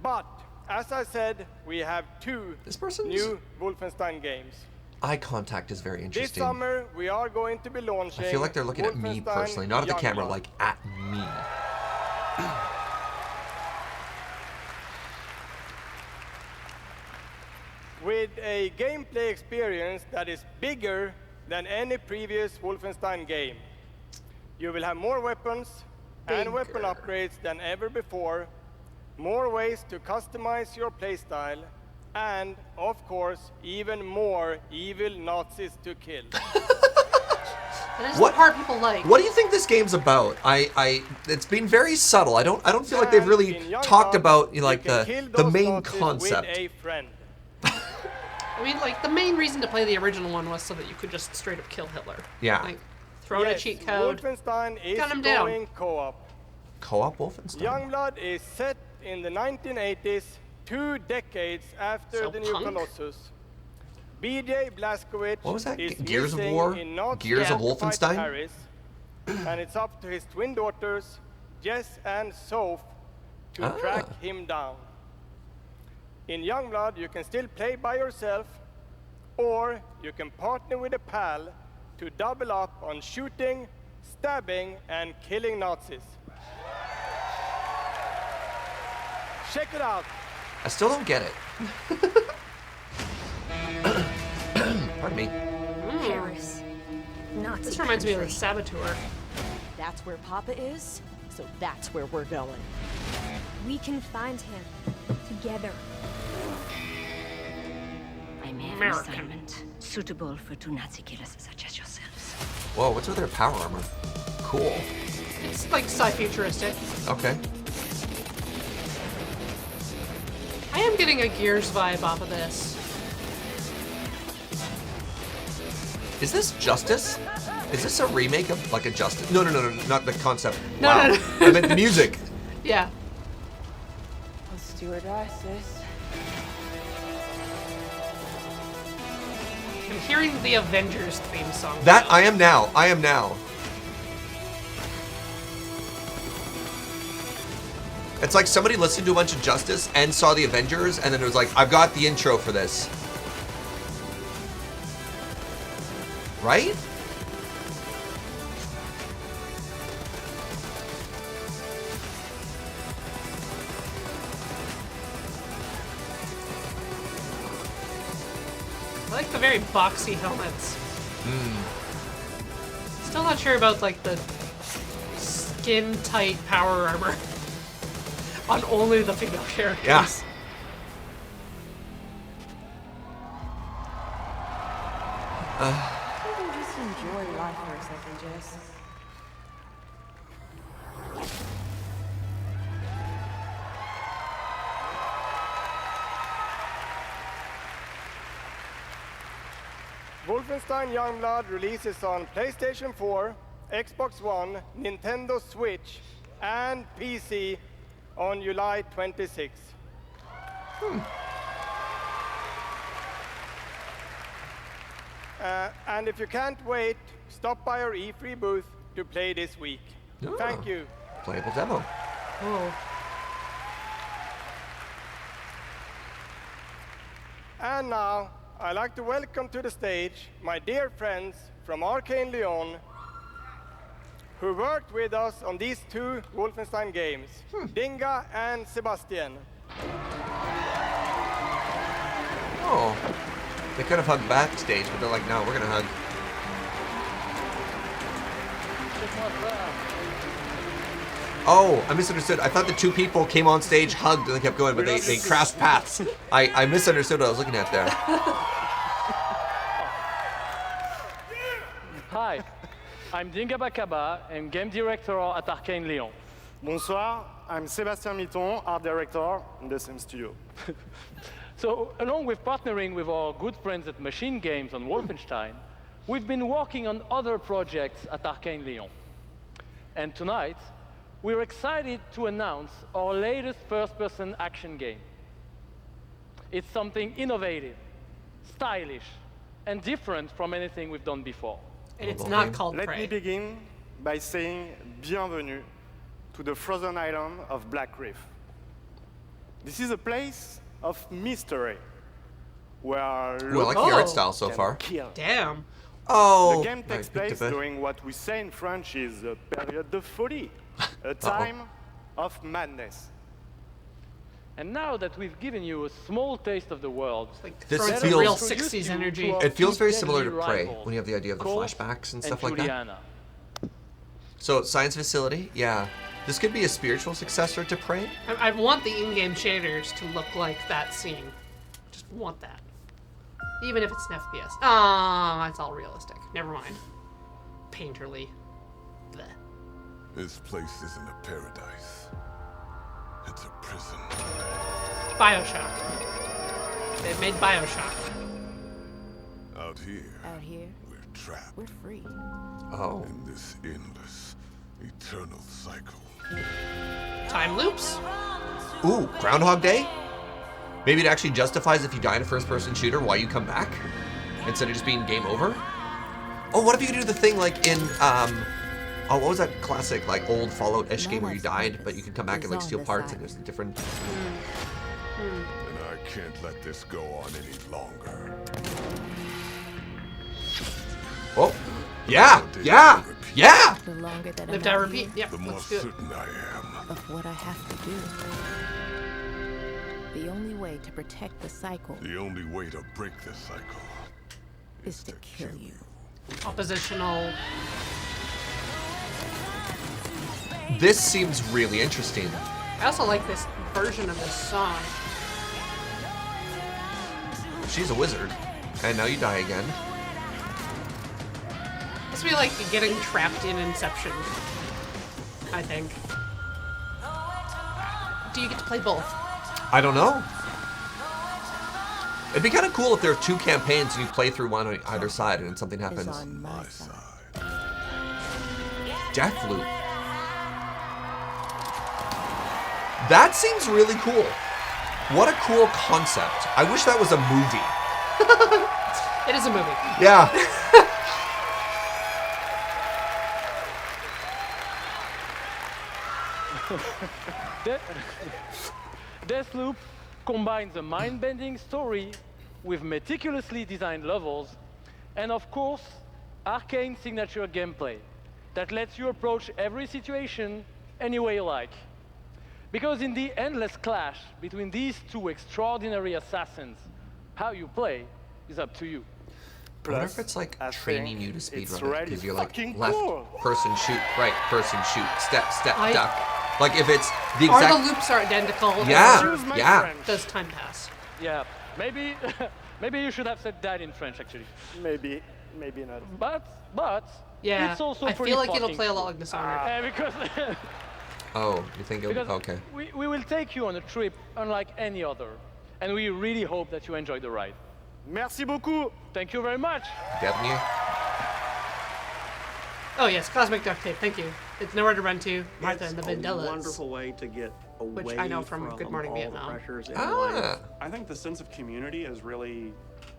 Speaker 5: But, as I said, we have 2 new Wolfenstein games.
Speaker 2: Eye contact is very
Speaker 5: This
Speaker 2: interesting.
Speaker 5: summer, we are going to be launching
Speaker 2: I feel like they're looking at me
Speaker 5: Wolfenstein
Speaker 2: personally, not at the camera,
Speaker 5: Youngblood.
Speaker 2: like at me.
Speaker 5: With a gameplay experience that is bigger than any previous Wolfenstein game. You will have more weapons and weapon upgrades than ever before, more ways to customize your playstyle, and, of course, even more evil Nazis to kill.
Speaker 1: That is the part people like.
Speaker 2: What do you think this game's about? It's been very subtle. I don't feel like they've really talked about like the main concept.
Speaker 5: With a friend.
Speaker 1: I mean, like, the main reason to play the original one was so that you could just straight up kill Hitler.
Speaker 2: Yeah.
Speaker 1: Like, throw in a cheat code,
Speaker 5: Wolfenstein is
Speaker 1: gun him down.
Speaker 5: going co-op.
Speaker 2: Co-op Wolfenstein.
Speaker 5: Youngblood is set in the 1980s, 2 decades after
Speaker 1: So
Speaker 5: the new
Speaker 1: punk?
Speaker 5: Colossus. BJ Blazkowicz
Speaker 2: What was that?
Speaker 5: is
Speaker 2: Gears of
Speaker 5: missing
Speaker 2: War?
Speaker 5: in Nazi
Speaker 2: Gears of
Speaker 5: occupied
Speaker 2: Wolfenstein?
Speaker 5: Paris, and it's up to his twin daughters, Jess and Soph, to track him down. In Youngblood, you can still play by yourself, or you can partner with a pal to double up on shooting, stabbing, and killing Nazis. Check it out.
Speaker 2: I still don't get it. Pardon me.
Speaker 8: Paris. Nazi
Speaker 1: This reminds me of the
Speaker 8: country.
Speaker 1: Saboteur.
Speaker 9: That's where Papa is, so that's where we're going.
Speaker 8: We can find him together.
Speaker 10: I may have an assignment suitable for 2 Nazi killers such as yourselves.
Speaker 2: Whoa, what's with their power armor? Cool.
Speaker 1: It's like sci-futuristic.
Speaker 2: Okay.
Speaker 1: I am getting a Gears vibe off of this.
Speaker 2: Is this Justice? Is this a remake of like a Justice? No, not the concept.
Speaker 1: No,
Speaker 2: wow.
Speaker 1: no.
Speaker 2: I meant the music.
Speaker 1: Yeah.
Speaker 9: Let's do it right, sis.
Speaker 1: I'm hearing the Avengers theme song.
Speaker 2: That I am now. I am now. It's like somebody listened to a bunch of Justice and saw the Avengers, and then it was like, I've got the intro for this. Right?
Speaker 1: I like the very boxy helmets. Still not sure about like the skin-tight power armor on only the female characters.
Speaker 2: Yeah.
Speaker 9: Just enjoy life for a second, Jess.
Speaker 5: Wolfenstein Youngblood releases on PlayStation 4, Xbox One, Nintendo Switch, and PC on July 26. And if you can't wait, stop by our E3 booth to play this week. Thank you.
Speaker 2: Playable demo.
Speaker 1: Oh.
Speaker 5: And now, I'd like to welcome to the stage my dear friends from Arcane Lyon, who worked with us on these 2 Wolfenstein games, Dinga and Sebastian.
Speaker 2: Oh. They could have hugged backstage, but they're like, no, we're gonna hug. Oh, I misunderstood. I thought the two people came on stage, hugged, and they kept going, but they crossed paths. I misunderstood what I was looking at there.
Speaker 11: Hi, I'm Dinga Bakaba, and game director at Arcane Lyon.
Speaker 26: Bonsoir, I'm Sébastien Mitton, art director in the same studio.
Speaker 11: So, along with partnering with our good friends at Machine Games on Wolfenstein, we've been working on other projects at Arcane Lyon. And tonight, we're excited to announce our latest first-person action game. It's something innovative, stylish, and different from anything we've done before.
Speaker 1: And it's not called
Speaker 26: Let
Speaker 1: Prey.
Speaker 26: me begin by saying bienvenue to the frozen island of Black Reef. This is a place of mystery where
Speaker 2: Ooh, I like the art style so far.
Speaker 1: Damn.
Speaker 2: Oh.
Speaker 26: The game takes place during what we say in French is a période de folie, a time of madness.
Speaker 11: And now that we've given you a small taste of the world,
Speaker 2: This
Speaker 11: let us
Speaker 2: feels
Speaker 11: real 60s energy.
Speaker 2: It feels very similar to Prey when you have the idea of the flashbacks and stuff like that. So science facility, yeah. This could be a spiritual successor to Prey.
Speaker 1: I want the in-game shaders to look like that scene. Just want that. Even if it's an FPS. Ah, it's all realistic. Never mind. Painterly. Bleh.
Speaker 12: This place isn't a paradise. It's a prison.
Speaker 1: Bioshock. They've made Bioshock.
Speaker 12: Out here, we're trapped.
Speaker 9: We're free.
Speaker 2: Oh.
Speaker 12: In this endless, eternal cycle.
Speaker 1: Time loops.
Speaker 2: Ooh, Groundhog Day? Maybe it actually justifies if you die in a first-person shooter why you come back instead of just being game over. Oh, what if you could do the thing like in oh, what was that classic like old Fallout-ish game where you died, but you can come back and like steal parts and there's a different.
Speaker 12: And I can't let this go on any longer.
Speaker 2: Oh, yeah, yeah, yeah.
Speaker 9: The longer that
Speaker 1: Live, die, repeat. Yep,
Speaker 12: The more
Speaker 1: let's do it.
Speaker 12: certain I am.
Speaker 9: of what I have to do. The only way to protect the cycle
Speaker 12: The only way to break this cycle
Speaker 9: is to kill you.
Speaker 1: Oppositional.
Speaker 2: This seems really interesting.
Speaker 1: I also like this version of this song.
Speaker 2: She's a wizard, and now you die again.
Speaker 1: This would be like getting trapped in Inception, I think. Do you get to play both?
Speaker 2: I don't know. It'd be kind of cool if there are two campaigns and you play through one on either side and then something happens.
Speaker 9: On my side.
Speaker 2: Deathloop. That seems really cool. What a cool concept. I wish that was a movie.
Speaker 1: It is a movie.
Speaker 2: Yeah.
Speaker 11: Deathloop combines a mind-bending story with meticulously designed levels, and of course, Arcane signature gameplay that lets you approach every situation any way you like. Because in the endless clash between these two extraordinary assassins, how you play is up to you.
Speaker 2: I wonder if it's like training you to speedrun because you're like
Speaker 26: fucking
Speaker 2: left
Speaker 26: cool.
Speaker 2: person shoot, right person shoot, step, step, duck. Like if it's the
Speaker 1: Or
Speaker 2: exact.
Speaker 1: the loops are identical.
Speaker 2: Yeah,
Speaker 1: or
Speaker 2: yeah.
Speaker 1: Does time pass?
Speaker 11: Yeah, maybe maybe you should have said that in French actually.
Speaker 26: Maybe not.
Speaker 11: But
Speaker 1: Yeah,
Speaker 11: it's also
Speaker 1: I
Speaker 11: pretty
Speaker 1: feel like it'll
Speaker 11: fucking
Speaker 1: play a lot
Speaker 11: cool.
Speaker 1: like Dishonored.
Speaker 11: Because
Speaker 2: Oh, you think it'll
Speaker 11: because
Speaker 2: okay?
Speaker 11: we will take you on a trip unlike any other, and we really hope that you enjoy the ride.
Speaker 26: Merci beaucoup.
Speaker 11: Thank you very much.
Speaker 2: Bienvenue.
Speaker 1: Oh yes, Cosmic Duct Tape, thank you. It's nowhere to run to. Martha and the
Speaker 25: It's a
Speaker 1: Vandellas.
Speaker 25: wonderful way to get away
Speaker 1: Which I know from Good Morning
Speaker 25: all
Speaker 1: Vietnam.
Speaker 25: the pressures in
Speaker 2: Ah.
Speaker 25: life.
Speaker 26: I think the sense of community has really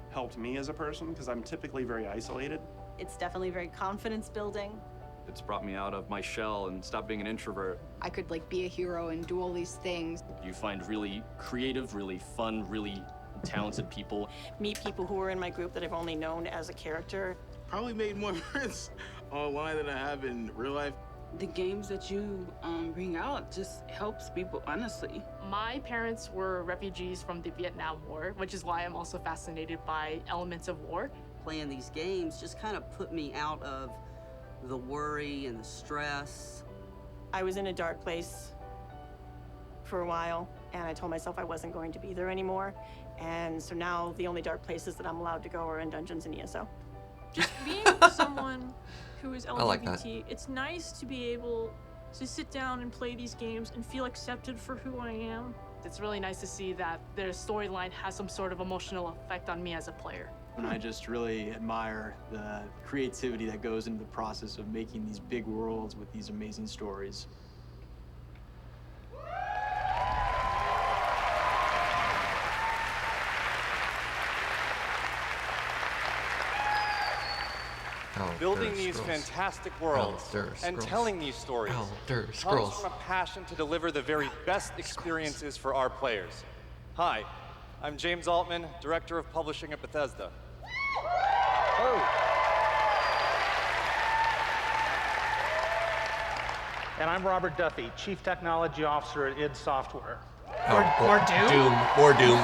Speaker 26: helped me as a person because I'm typically very isolated.
Speaker 20: It's definitely very confidence building.
Speaker 19: It's brought me out of my shell and stopped being an introvert.
Speaker 13: I could like be a hero and do all these things.
Speaker 14: You find really creative, really fun, really talented people.
Speaker 15: Meet people who are in my group that I've only known as a character.
Speaker 24: Probably made more friends online than I have in real life.
Speaker 16: the games that you bring out just helps people, honestly.
Speaker 17: My parents were refugees from the Vietnam War, which is why I'm also fascinated by elements of war.
Speaker 18: Playing these games just kind of put me out of the worry and the stress.
Speaker 15: I was in a dark place for a while, and I told myself I wasn't going to be there anymore. And so now the only dark places that I'm allowed to go are in dungeons and ESO.
Speaker 21: Just being someone who is LGBT,
Speaker 2: like that.
Speaker 21: it's nice to be able to sit down and play these games and feel accepted for who I am.
Speaker 17: It's really nice to see that their storyline has some sort of emotional effect on me as a player.
Speaker 22: And I just really admire the creativity that goes into the process of making these big worlds with these amazing stories.
Speaker 23: Building these fantastic worlds and telling these stories comes from a passion to deliver the very best experiences for our players. Hi, I'm James Altman, Director of Publishing at Bethesda.
Speaker 27: And I'm Robert Duffy, Chief Technology Officer at id Software.
Speaker 1: Or Doom.
Speaker 2: Or Doom.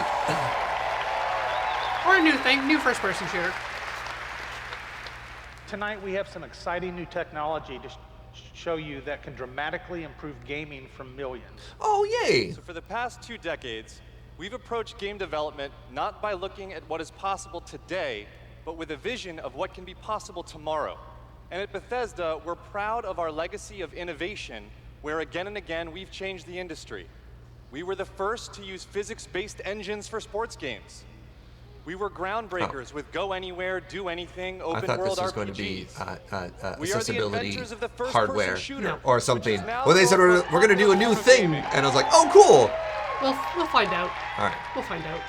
Speaker 1: Or a new thing, new first-person shooter.
Speaker 27: Tonight we have some exciting new technology to show you that can dramatically improve gaming for millions.
Speaker 2: Oh, yay!
Speaker 23: So for the past 2 decades, we've approached game development not by looking at what is possible today, but with a vision of what can be possible tomorrow. And at Bethesda, we're proud of our legacy of innovation, where again and again we've changed the industry. We were the first to use physics-based engines for sports games. We were groundbreakers with go anywhere, do anything, open world RPGs.
Speaker 2: I thought this was going to be
Speaker 23: We are the
Speaker 2: accessibility
Speaker 23: inventors of the first
Speaker 2: hardware
Speaker 23: person shooter,
Speaker 2: or something.
Speaker 23: now
Speaker 2: Well, they said we're going to do a new thing, and I was like, oh, cool.
Speaker 1: We'll find out.
Speaker 2: All right.
Speaker 1: We'll find out.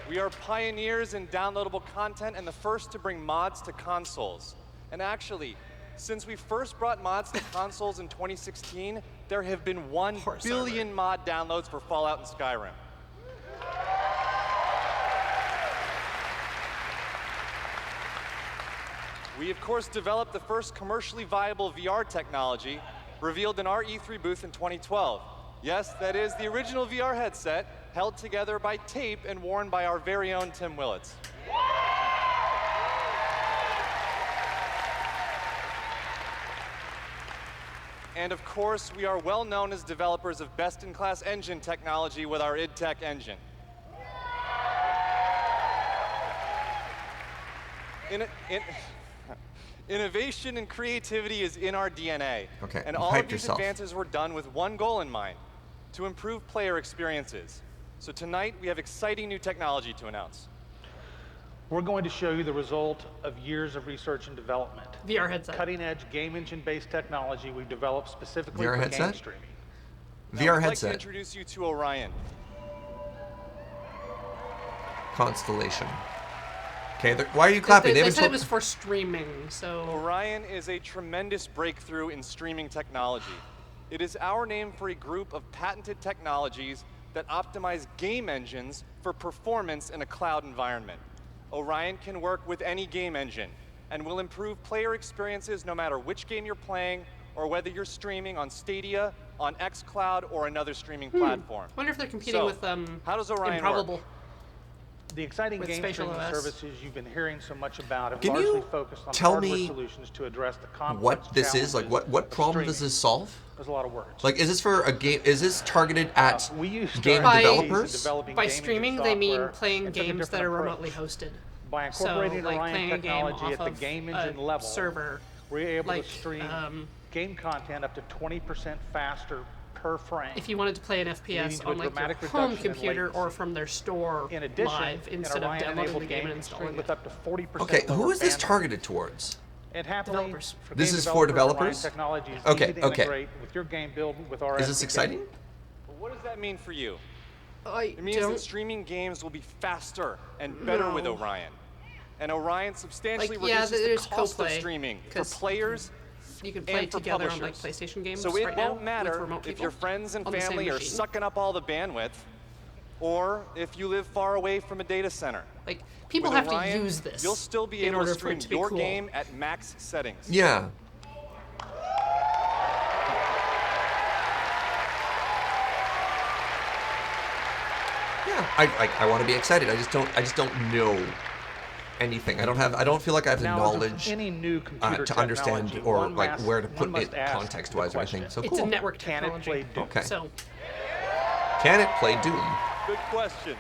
Speaker 23: We are pioneers in downloadable content and the first to bring mods to consoles. And actually, since we first brought mods to consoles in 2016, there have been 1 billion mod downloads for Fallout and Skyrim. We, of course, developed the first commercially viable VR technology, revealed in our E3 booth in 2012. Yes, that is the original VR headset, held together by tape and worn by our very own Tim Willits. And of course, we are well known as developers of best-in-class engine technology with our id Tech engine. Innovation and creativity is in our DNA.
Speaker 2: Okay,
Speaker 23: and all of these advances were done with one goal in mind, to improve player experiences. So tonight, we have exciting new technology to announce.
Speaker 27: We're going to show you the result of years of research and development.
Speaker 1: VR headset.
Speaker 27: Cutting-edge game engine-based technology we've developed specifically for game streaming.
Speaker 23: Now, I'd like to introduce you to Orion.
Speaker 2: Constellation. Okay, why are you clapping?
Speaker 1: They said it was for streaming, so...
Speaker 23: Orion is a tremendous breakthrough in streaming technology. It is our name for a group of patented technologies that optimize game engines for performance in a cloud environment. Orion can work with any game engine and will improve player experiences no matter which game you're playing or whether you're streaming on Stadia, on xCloud, or another streaming platform.
Speaker 1: I wonder if they're competing with
Speaker 23: how does Orion
Speaker 1: Improbable.
Speaker 23: work?
Speaker 27: The exciting game streaming
Speaker 1: OS.
Speaker 27: services you've been hearing so much about have
Speaker 2: Can
Speaker 27: largely
Speaker 2: you
Speaker 27: focused on
Speaker 2: tell
Speaker 27: hardware
Speaker 2: me
Speaker 27: solutions to address the complex
Speaker 2: what this is? Like, what problem does this solve?
Speaker 27: There's a lot of words.
Speaker 2: Like, is this for a game? Is this targeted at game
Speaker 1: By-
Speaker 2: developers?
Speaker 1: By streaming, they mean playing games that are remotely hosted.
Speaker 27: By incorporating
Speaker 1: so, like
Speaker 27: Orion
Speaker 1: playing a game
Speaker 27: technology
Speaker 1: off
Speaker 27: at the
Speaker 1: of
Speaker 27: game
Speaker 1: a
Speaker 27: engine level,
Speaker 1: server,
Speaker 27: we're able
Speaker 1: like,
Speaker 27: to stream game content up to 20% faster per frame.
Speaker 1: if you wanted to play an
Speaker 27: leading
Speaker 1: FPS
Speaker 27: to
Speaker 1: on
Speaker 27: a
Speaker 1: like
Speaker 27: dramatic
Speaker 1: your home
Speaker 27: reduction in
Speaker 1: computer or
Speaker 27: latency.
Speaker 1: from their store
Speaker 27: In addition,
Speaker 1: live instead of downloading the game and installing it.
Speaker 27: with up to 40%
Speaker 2: Okay, who
Speaker 27: lower
Speaker 2: is this
Speaker 27: bandwidth.
Speaker 2: targeted towards?
Speaker 27: And happily,
Speaker 1: Developers.
Speaker 27: for
Speaker 2: This
Speaker 27: game
Speaker 2: is for
Speaker 27: developers,
Speaker 2: developers?
Speaker 27: Orion technology is
Speaker 2: Okay,
Speaker 27: easy to
Speaker 2: okay.
Speaker 27: integrate with your game build with our
Speaker 2: Is this
Speaker 27: SDK.
Speaker 2: exciting?
Speaker 23: Well, what does that mean for you?
Speaker 1: I
Speaker 23: It means that streaming games will be faster and better with
Speaker 1: No.
Speaker 23: Orion. And Orion substantially
Speaker 1: Like, yeah,
Speaker 23: reduces
Speaker 1: there's
Speaker 23: the cost of
Speaker 1: co-play,
Speaker 23: streaming for
Speaker 1: 'cause
Speaker 23: players
Speaker 1: you can play
Speaker 23: and for
Speaker 1: together on like
Speaker 23: publishers.
Speaker 1: PlayStation games
Speaker 23: So it
Speaker 1: right now
Speaker 23: won't matter
Speaker 1: with remote
Speaker 23: if
Speaker 1: people
Speaker 23: your friends and
Speaker 1: on the same
Speaker 23: family are
Speaker 1: machine.
Speaker 23: sucking up all the bandwidth, or if you live far away from a data center.
Speaker 1: Like, people
Speaker 23: With
Speaker 1: have
Speaker 23: Orion,
Speaker 1: to use this
Speaker 23: You'll still be
Speaker 1: in
Speaker 23: able
Speaker 1: order
Speaker 23: to
Speaker 1: for it
Speaker 23: stream
Speaker 1: to be
Speaker 23: your
Speaker 1: cool.
Speaker 23: game at max settings.
Speaker 2: Yeah. Yeah, I want to be excited. I just don't know anything. I don't feel like I have the knowledge
Speaker 27: any new computer
Speaker 2: to understand
Speaker 27: technology,
Speaker 2: or
Speaker 27: one
Speaker 2: like
Speaker 27: must-
Speaker 2: where to
Speaker 27: one
Speaker 2: put it
Speaker 27: must ask
Speaker 2: context-wise
Speaker 27: the
Speaker 2: or anything. So
Speaker 1: It's
Speaker 2: cool.
Speaker 1: a network
Speaker 27: Can it
Speaker 1: technology.
Speaker 27: play Doom?
Speaker 2: Okay.
Speaker 1: So
Speaker 2: Can it play Doom?
Speaker 23: Good question.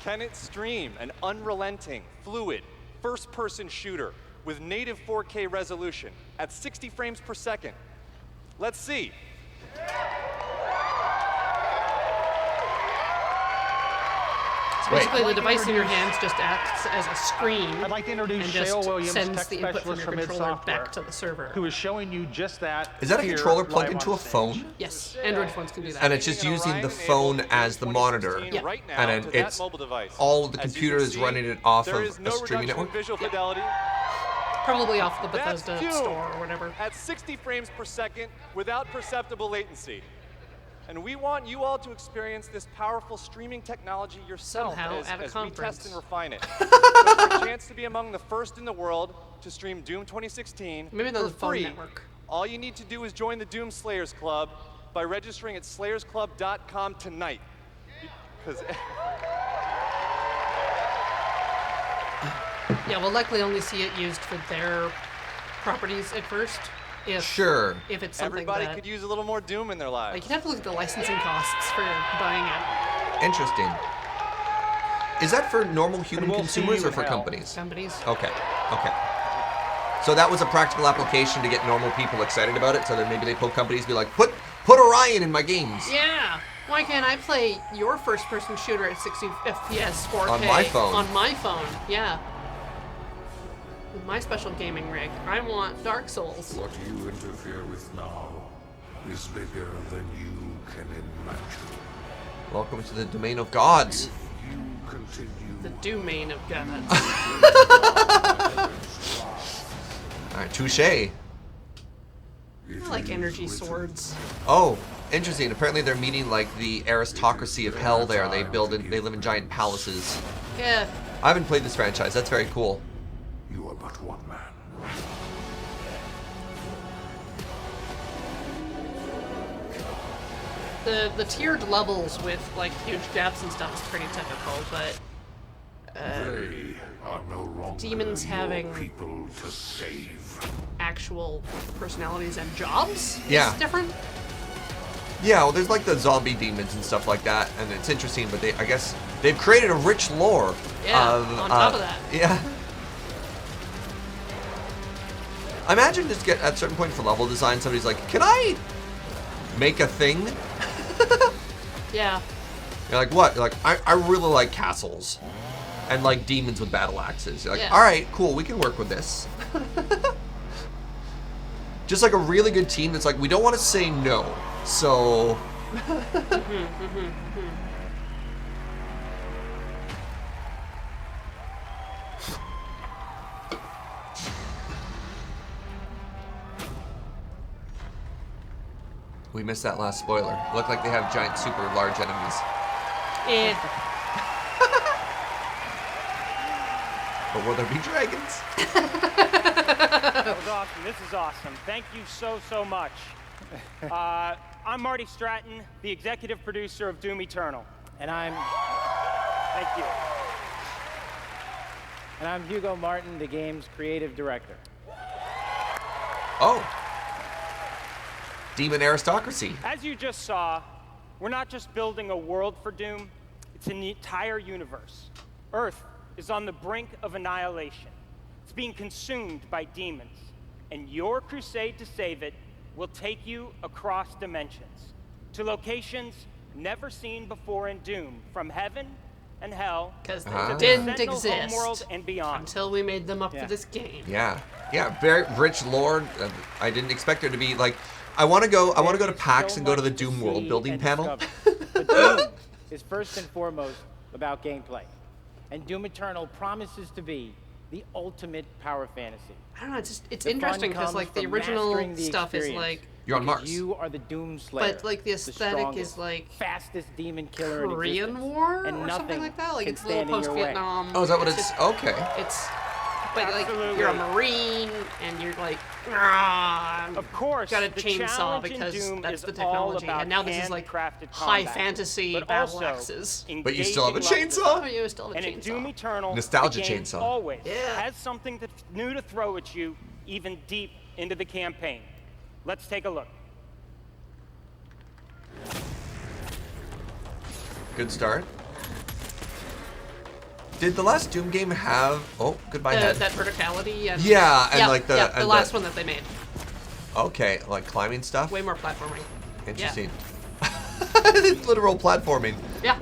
Speaker 23: Can it stream an unrelenting, fluid, first-person shooter with native 4K resolution at 60 frames per second? Let's see.
Speaker 1: So basically, the device in your hands just acts as a screen.
Speaker 27: I'd like to introduce
Speaker 1: and just
Speaker 27: Shale Williams,
Speaker 1: sends
Speaker 27: tech
Speaker 1: the input from
Speaker 27: specialist
Speaker 1: your
Speaker 27: from id
Speaker 1: controller
Speaker 27: Software,
Speaker 1: back to the server.
Speaker 27: who is showing you just that.
Speaker 2: Is that a
Speaker 27: here,
Speaker 2: controller plugged
Speaker 27: live
Speaker 2: into
Speaker 27: on
Speaker 2: a
Speaker 27: stage.
Speaker 2: phone?
Speaker 1: Yes, Android phones can do that.
Speaker 2: And it's just using the phone as the monitor,
Speaker 1: Yeah.
Speaker 23: Right now
Speaker 2: and
Speaker 23: to
Speaker 2: then
Speaker 23: that
Speaker 2: it's
Speaker 23: mobile device.
Speaker 2: all the
Speaker 23: As you
Speaker 2: computer
Speaker 23: can
Speaker 2: is
Speaker 23: see,
Speaker 2: running it off
Speaker 23: there
Speaker 2: of
Speaker 23: is no
Speaker 2: a streaming
Speaker 23: reduction in
Speaker 2: network.
Speaker 23: visual fidelity.
Speaker 1: Probably off the
Speaker 23: That's
Speaker 1: Bethesda
Speaker 23: Doom
Speaker 1: store or whatever.
Speaker 23: at 60 frames per second without perceptible latency. And we want you all to experience this powerful streaming technology yourself
Speaker 1: Somehow
Speaker 23: as
Speaker 1: at a
Speaker 23: we
Speaker 1: conference.
Speaker 23: test and refine it. So for a chance to be among the first in the world to stream Doom 2016
Speaker 1: Maybe
Speaker 23: for
Speaker 1: another phone
Speaker 23: free,
Speaker 1: network.
Speaker 23: all you need to do is join the Doom Slayers Club by registering at slayersclub.com tonight. Because
Speaker 1: Yeah, we'll likely only see it used for their properties at first. If it's something
Speaker 23: everybody
Speaker 1: that
Speaker 23: could use a little more Doom in their lives.
Speaker 1: like, you'd have to look at the licensing costs for buying it.
Speaker 2: Interesting. Is that for normal human
Speaker 27: we'll see
Speaker 2: consumers
Speaker 27: you
Speaker 2: or
Speaker 27: in
Speaker 2: for
Speaker 27: hell.
Speaker 2: companies?
Speaker 1: Companies.
Speaker 2: Okay. Okay. So that was a practical application to get normal people excited about it. So then maybe they pull companies be like, put Orion in my games.
Speaker 1: Yeah. Why can't I play your first-person shooter at 60 FPS 4K
Speaker 2: On my phone.
Speaker 1: On my phone, yeah. With my special gaming rig, I want Dark Souls.
Speaker 12: What you interfere with now is bigger than you can imagine.
Speaker 2: Welcome to the domain of gods.
Speaker 12: You continue.
Speaker 1: The domain of gods.
Speaker 2: All right, touche. I
Speaker 1: like energy swords.
Speaker 2: Oh, interesting. Apparently they're meeting like the aristocracy of hell there. They live in giant palaces.
Speaker 1: Yeah.
Speaker 2: I haven't played this franchise. That's very cool.
Speaker 12: You are but one man.
Speaker 1: The tiered levels with like huge gaps and stuff is pretty typical, but
Speaker 12: They are no longer
Speaker 1: demons
Speaker 12: your
Speaker 1: having
Speaker 12: people to save.
Speaker 1: actual personalities and jobs
Speaker 2: Yeah.
Speaker 1: is different.
Speaker 2: Yeah, well, there's like the zombie demons and stuff like that, and it's interesting. But I guess they've created a rich lore.
Speaker 1: Yeah,
Speaker 2: of,
Speaker 1: on top of that.
Speaker 2: Yeah. I imagine just get at a certain point for level design, somebody's like, "Can I make a thing?"
Speaker 1: Yeah.
Speaker 2: You're like, "What?" You're like, I really like castles, and like demons with battle axes." You're like,
Speaker 1: Yeah.
Speaker 2: "All right, cool, we can work with this." Just like a really good team that's like, we don't want to say no, so. We missed that last spoiler. Looked like they have giant, super large enemies.
Speaker 1: Eh.
Speaker 2: But will there be dragons?
Speaker 3: That was awesome. This is awesome. Thank you so much. I'm Marty Stratton, the executive producer of Doom Eternal.
Speaker 4: And I'm
Speaker 3: Thank you.
Speaker 4: and I'm Hugo Martin, the game's creative director.
Speaker 2: Oh. Demon aristocracy.
Speaker 3: As you just saw, we're not just building a world for Doom, it's an entire universe. Earth is on the brink of annihilation. It's being consumed by demons. And your crusade to save it will take you across dimensions to locations never seen before in Doom, from heaven and hell
Speaker 1: Because
Speaker 3: to
Speaker 1: they
Speaker 3: the
Speaker 1: didn't
Speaker 3: Sentinel
Speaker 1: exist
Speaker 3: homeworld and beyond.
Speaker 1: until we made them up for this game.
Speaker 2: Yeah, yeah, very rich lore. I didn't expect there to be like. I want to go to PAX and go to the Doom World building panel.
Speaker 4: But Doom is first and foremost about gameplay. And Doom Eternal promises to be the ultimate power fantasy.
Speaker 1: I don't know, it's
Speaker 4: The fun
Speaker 1: interesting because
Speaker 4: comes
Speaker 1: like the
Speaker 4: from
Speaker 1: original
Speaker 4: mastering the
Speaker 1: stuff is
Speaker 4: experience,
Speaker 1: like
Speaker 2: You're on
Speaker 4: because
Speaker 2: Mars.
Speaker 4: You are the Doom Slayer.
Speaker 1: But like the aesthetic
Speaker 4: strongest,
Speaker 1: is like
Speaker 4: fastest demon killer in
Speaker 1: Korean
Speaker 4: existence,
Speaker 1: War
Speaker 4: and
Speaker 1: or
Speaker 4: nothing
Speaker 1: something like that. Like
Speaker 4: can
Speaker 1: it's a little
Speaker 4: stand in your way.
Speaker 1: post-Vietnam.
Speaker 2: Oh, is that what it's? Okay.
Speaker 1: It's But like
Speaker 3: Absolutely.
Speaker 1: you're a Marine and you're like,
Speaker 3: of course,
Speaker 1: got a
Speaker 3: the
Speaker 1: chainsaw
Speaker 3: challenge in
Speaker 1: because
Speaker 3: Doom
Speaker 1: that's
Speaker 3: is
Speaker 1: the
Speaker 3: all
Speaker 1: technology.
Speaker 3: about
Speaker 1: And now this is like
Speaker 3: handcrafted
Speaker 1: high
Speaker 3: combat,
Speaker 1: fantasy
Speaker 3: but
Speaker 1: battle
Speaker 3: also
Speaker 1: axes.
Speaker 2: But you still have a
Speaker 3: engaging
Speaker 2: chainsaw?
Speaker 3: levels.
Speaker 1: Oh, you still have a
Speaker 3: And in
Speaker 1: chainsaw.
Speaker 3: Doom Eternal,
Speaker 2: Nostalgia
Speaker 3: the game
Speaker 2: chainsaw.
Speaker 3: always
Speaker 1: Yeah.
Speaker 3: has something new to throw at you, even deep into the campaign. Let's take a look.
Speaker 2: Good start. Did the last Doom game have... Oh, goodbye, head.
Speaker 1: That verticality and
Speaker 2: Yeah, and like the...
Speaker 1: the
Speaker 2: and
Speaker 1: last one that they made.
Speaker 2: Okay, like climbing stuff?
Speaker 1: Way more platforming.
Speaker 2: Interesting. Literal platforming.
Speaker 1: Yeah.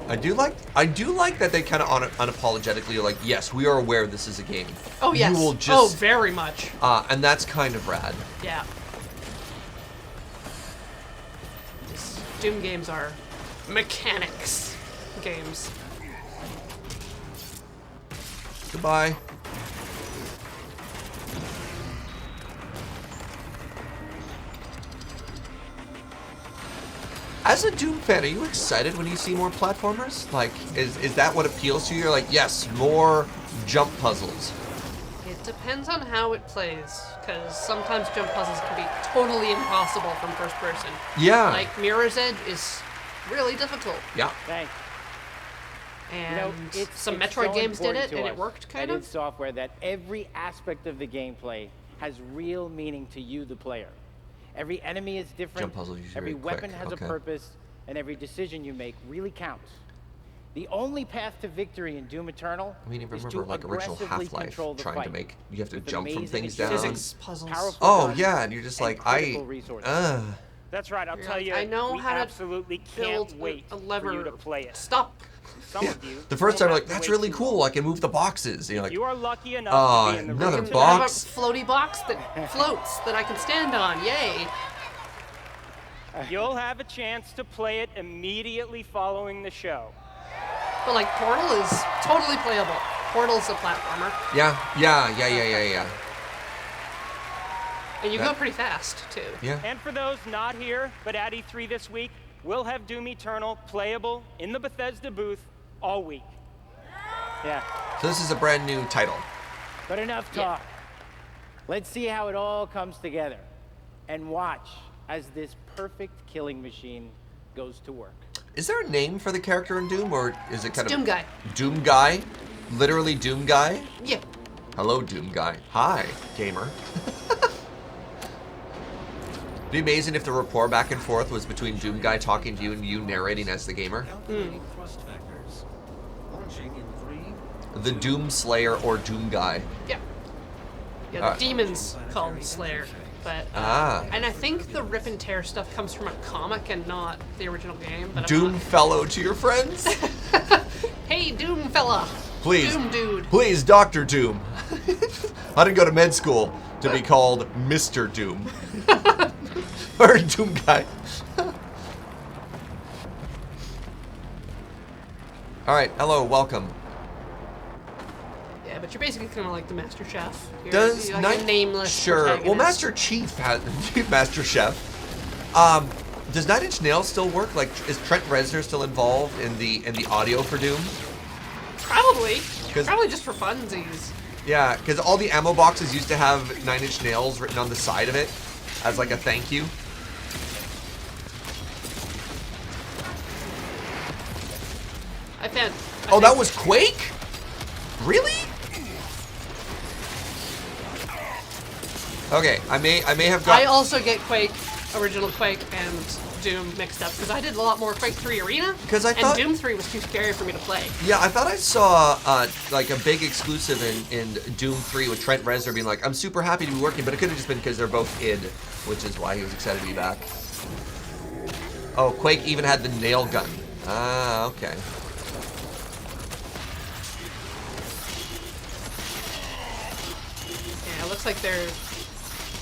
Speaker 2: I do like that they kind of unapologetically are like, yes, we are aware this is a game.
Speaker 1: Oh yes.
Speaker 2: You will just,
Speaker 1: very much.
Speaker 2: And that's kind of rad.
Speaker 1: Yeah. Doom games are mechanics games.
Speaker 2: Goodbye. As a Doom fan, are you excited when you see more platformers? Like, is that what appeals to you? You're like, yes, more jump puzzles.
Speaker 1: It depends on how it plays, because sometimes jump puzzles can be totally impossible from first person.
Speaker 2: Yeah.
Speaker 1: Like Mirror's Edge is really difficult.
Speaker 2: Yeah.
Speaker 4: Thanks.
Speaker 1: And some
Speaker 4: it's
Speaker 1: Metroid
Speaker 4: so
Speaker 1: games did
Speaker 4: important
Speaker 1: it,
Speaker 4: to
Speaker 1: and
Speaker 4: us
Speaker 1: it worked kind
Speaker 4: at
Speaker 1: of.
Speaker 4: id Software that every aspect of the gameplay has real meaning to you, the player. Every enemy is different.
Speaker 2: Jump puzzles usually
Speaker 4: every
Speaker 2: very
Speaker 4: weapon
Speaker 2: quick,
Speaker 4: has
Speaker 2: okay.
Speaker 4: a purpose, and every decision you make really counts. The only path to victory in Doom Eternal
Speaker 2: I mean, if you
Speaker 4: is
Speaker 2: remember
Speaker 4: to
Speaker 2: like original
Speaker 4: aggressively
Speaker 2: Half-Life,
Speaker 4: control the
Speaker 2: trying
Speaker 4: fight
Speaker 2: to make, you have to
Speaker 4: with
Speaker 2: jump from
Speaker 4: amazing
Speaker 2: things down.
Speaker 1: Physics puzzles.
Speaker 4: powerful
Speaker 2: Oh
Speaker 4: guns,
Speaker 2: yeah, and you're just
Speaker 4: and
Speaker 2: like,
Speaker 4: critical resources.
Speaker 3: That's right. I'll
Speaker 1: You're
Speaker 3: tell
Speaker 1: like,
Speaker 3: you,
Speaker 1: I know
Speaker 3: we
Speaker 1: how to
Speaker 3: absolutely
Speaker 1: build
Speaker 3: can't wait
Speaker 1: a
Speaker 3: for
Speaker 1: lever.
Speaker 3: you to play it.
Speaker 1: Stop.
Speaker 3: Some of you.
Speaker 2: The first
Speaker 3: won't
Speaker 2: time,
Speaker 3: have
Speaker 2: like,
Speaker 3: to
Speaker 2: that's
Speaker 3: wait
Speaker 2: really
Speaker 3: too
Speaker 2: cool.
Speaker 3: long.
Speaker 2: I can move the boxes. And you're like,
Speaker 3: You are lucky enough
Speaker 2: oh,
Speaker 3: to be in the
Speaker 2: another
Speaker 3: room.
Speaker 1: I have a
Speaker 2: box.
Speaker 1: floaty box that floats that I can stand on. Yay.
Speaker 3: You'll have a chance to play it immediately following the show.
Speaker 1: But like Portal is totally playable. Portal's a platformer.
Speaker 2: Yeah.
Speaker 1: And you
Speaker 2: That-
Speaker 1: go pretty fast, too.
Speaker 2: Yeah.
Speaker 3: And for those not here, but at E3 this week, we'll have Doom Eternal playable in the Bethesda booth all week.
Speaker 4: Yeah.
Speaker 2: So this is a brand new title.
Speaker 4: But enough talk. Let's see how it all comes together. And watch as this perfect killing machine goes to work.
Speaker 2: Is there a name for the character in Doom, or is it kind of
Speaker 1: Doom Guy.
Speaker 2: Doom Guy? Literally Doom Guy?
Speaker 1: Yeah.
Speaker 2: Hello, Doom Guy. Hi, gamer. It'd be amazing if the rapport back and forth was between Doom Guy talking to you and you narrating as the gamer. The Doom Slayer or Doom Guy.
Speaker 1: Yeah. Yeah, the demon's called Slayer. But and I think the rip and tear stuff comes from a comic and not the original game. But
Speaker 2: Doom Fellow to your friends?
Speaker 1: Hey, Doom fella.
Speaker 2: Please.
Speaker 1: Doom dude.
Speaker 2: Please, Dr. Doom. I didn't go to med school to be called Mr. Doom. Or Doom Guy. Alright, hello, welcome.
Speaker 1: Yeah, but you're basically kind of like the Master Chef. You're,
Speaker 2: Does
Speaker 1: you're like a nameless
Speaker 2: Sure. Well,
Speaker 1: protagonist.
Speaker 2: Master Chief has Master Chef. Does 9 Inch Nails still work? Like, is Trent Reznor still involved in the audio for Doom?
Speaker 1: Probably.
Speaker 2: 'Cause-
Speaker 1: Probably just for funsies.
Speaker 2: Yeah, because all the ammo boxes used to have 9 Inch Nails written on the side of it as like a thank you. Oh, that was Quake? Really? Okay, I may have got.
Speaker 1: I also get Quake, original Quake, and Doom mixed up because I did a lot more Quake 3 Arena.
Speaker 2: 'Cause I thought-
Speaker 1: and Doom 3 was too scary for me to play.
Speaker 2: Yeah, I thought I saw like a big exclusive in Doom 3 with Trent Reznor being like, I'm super happy to be working, but it could have just been because they're both id, which is why he was excited to be back. Oh, Quake even had the nail gun. Ah, okay.
Speaker 1: Yeah, it looks like they're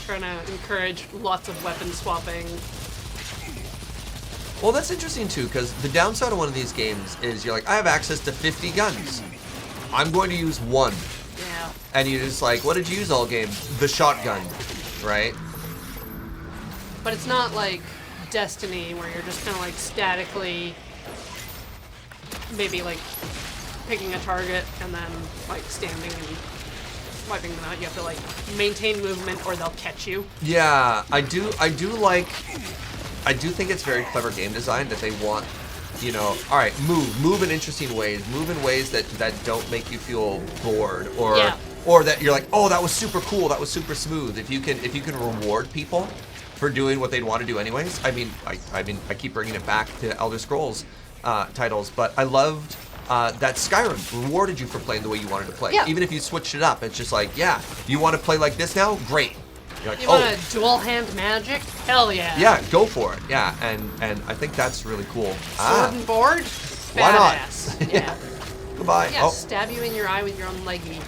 Speaker 1: trying to encourage lots of weapon swapping.
Speaker 2: Well, that's interesting too, because the downside of one of these games is you're like, I have access to 50 guns. I'm going to use one.
Speaker 1: Yeah.
Speaker 2: And you're just like, what did you use all game? The shotgun, right?
Speaker 1: But it's not like Destiny where you're just kind of like statically, maybe like picking a target and then like standing and wiping them out. You have to like maintain movement or they'll catch you.
Speaker 2: Yeah, I do think it's very clever game design that they want, you know, all right, move in interesting ways, move in ways that don't make you feel bored or that you're like, oh, that was super cool, that was super smooth. If you can reward people for doing what they'd want to do anyways. I mean, I keep bringing it back to Elder Scrolls titles, but I loved that Skyrim rewarded you for playing the way you wanted to play.
Speaker 1: Yeah.
Speaker 2: Even if you switched it up, it's just like, yeah, you want to play like this now? Great. You're like,
Speaker 1: you want to dual hand magic? Hell yeah.
Speaker 2: Yeah, go for it. Yeah, and I think that's really cool.
Speaker 1: Sword and board?
Speaker 2: Why not?
Speaker 1: Badass. Yeah.
Speaker 2: Goodbye.
Speaker 1: Yeah, stab you in your eye with your own leggy.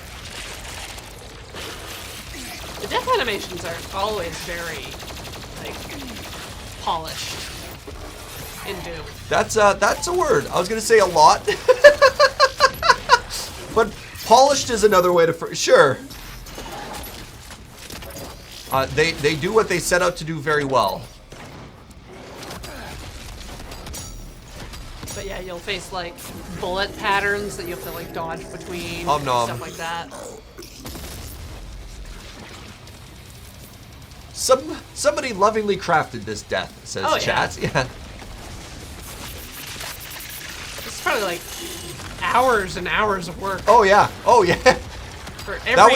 Speaker 1: The death animations are always very, like, polished in Doom.
Speaker 2: That's a word. I was gonna say a lot, but polished is another way to sure. They do what they set out to do very well.
Speaker 1: But yeah, you'll face like bullet patterns that you have to like dodge between,
Speaker 2: nom.
Speaker 1: stuff like that.
Speaker 2: Somebody lovingly crafted this death, says chat. Yeah.
Speaker 1: It's probably like hours and hours of work.
Speaker 2: Oh yeah. Oh yeah.
Speaker 1: For every
Speaker 2: That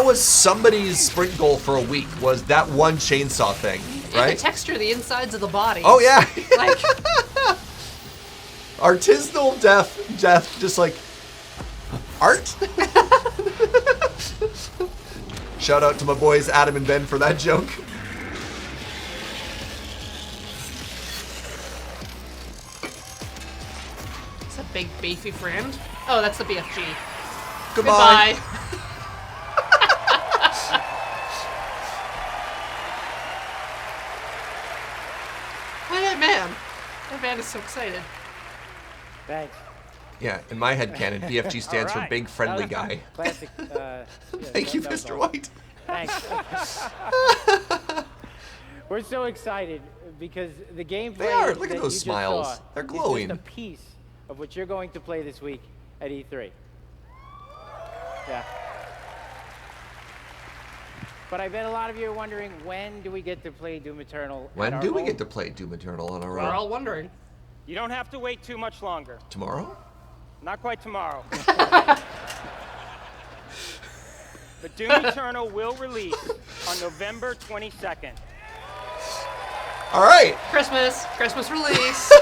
Speaker 2: was somebody's sprint goal for a week. Was that one chainsaw thing, right?
Speaker 1: And to texture the insides of the body.
Speaker 2: Oh yeah.
Speaker 1: Like
Speaker 2: artisanal death, just like art. Shout out to my boys Adam and Ben for that joke.
Speaker 1: It's a big beefy friend. Oh, that's the BFG.
Speaker 2: Goodbye.
Speaker 1: Man. That man is so excited.
Speaker 4: Thanks.
Speaker 2: Yeah, in my head canon, BFG stands for big friendly guy.
Speaker 4: Classic.
Speaker 2: Thank you, Mr. White.
Speaker 4: Thanks. We're so excited because the gameplay.
Speaker 2: They are. Look at
Speaker 4: that
Speaker 2: those
Speaker 4: you
Speaker 2: smiles.
Speaker 4: Just saw
Speaker 2: They're glowing.
Speaker 4: is just a piece of what you're going to play this week at E3. Yeah. But I bet a lot of you are wondering, when do we get to play Doom Eternal?
Speaker 2: When do we get to play Doom Eternal on our own?
Speaker 1: We're all wondering.
Speaker 3: You don't have to wait too much longer.
Speaker 2: Tomorrow?
Speaker 3: Not quite tomorrow. But Doom Eternal will release on November 22nd.
Speaker 2: All right.
Speaker 1: Christmas release.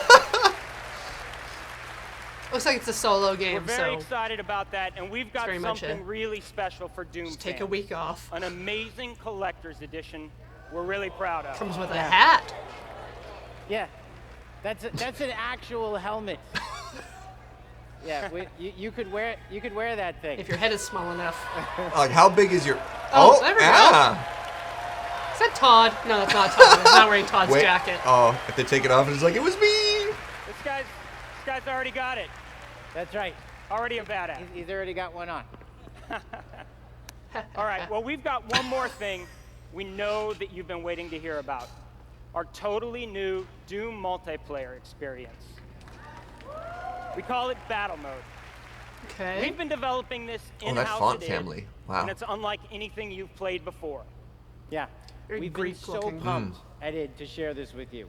Speaker 1: Looks like it's a solo game.
Speaker 3: We're very excited about that, and we've got something really special for Doom
Speaker 1: Just take a
Speaker 3: fans.
Speaker 1: week off.
Speaker 3: An amazing collector's edition we're really proud of.
Speaker 1: Comes with a hat.
Speaker 4: Yeah. That's an actual helmet. Yeah, you could wear that thing
Speaker 1: if your head is small enough.
Speaker 2: Like, how big is your?
Speaker 1: Oh, there we go. Is that Todd? No, that's not Todd. He's not wearing Todd's jacket.
Speaker 2: Oh, if they take it off, it's like it was me.
Speaker 3: This guy's already got it.
Speaker 4: That's right.
Speaker 3: Already a badass.
Speaker 4: He's already got one on.
Speaker 3: All right. Well, we've got one more thing we know that you've been waiting to hear about. Our totally new Doom multiplayer experience. We call it Battle Mode.
Speaker 1: Okay.
Speaker 3: We've been developing this in-house.
Speaker 2: that font family. Wow.
Speaker 3: And it's unlike anything you've played before.
Speaker 4: Yeah.
Speaker 1: Very
Speaker 4: We've been so
Speaker 1: Greek-looking.
Speaker 4: pumped at id to share this with you.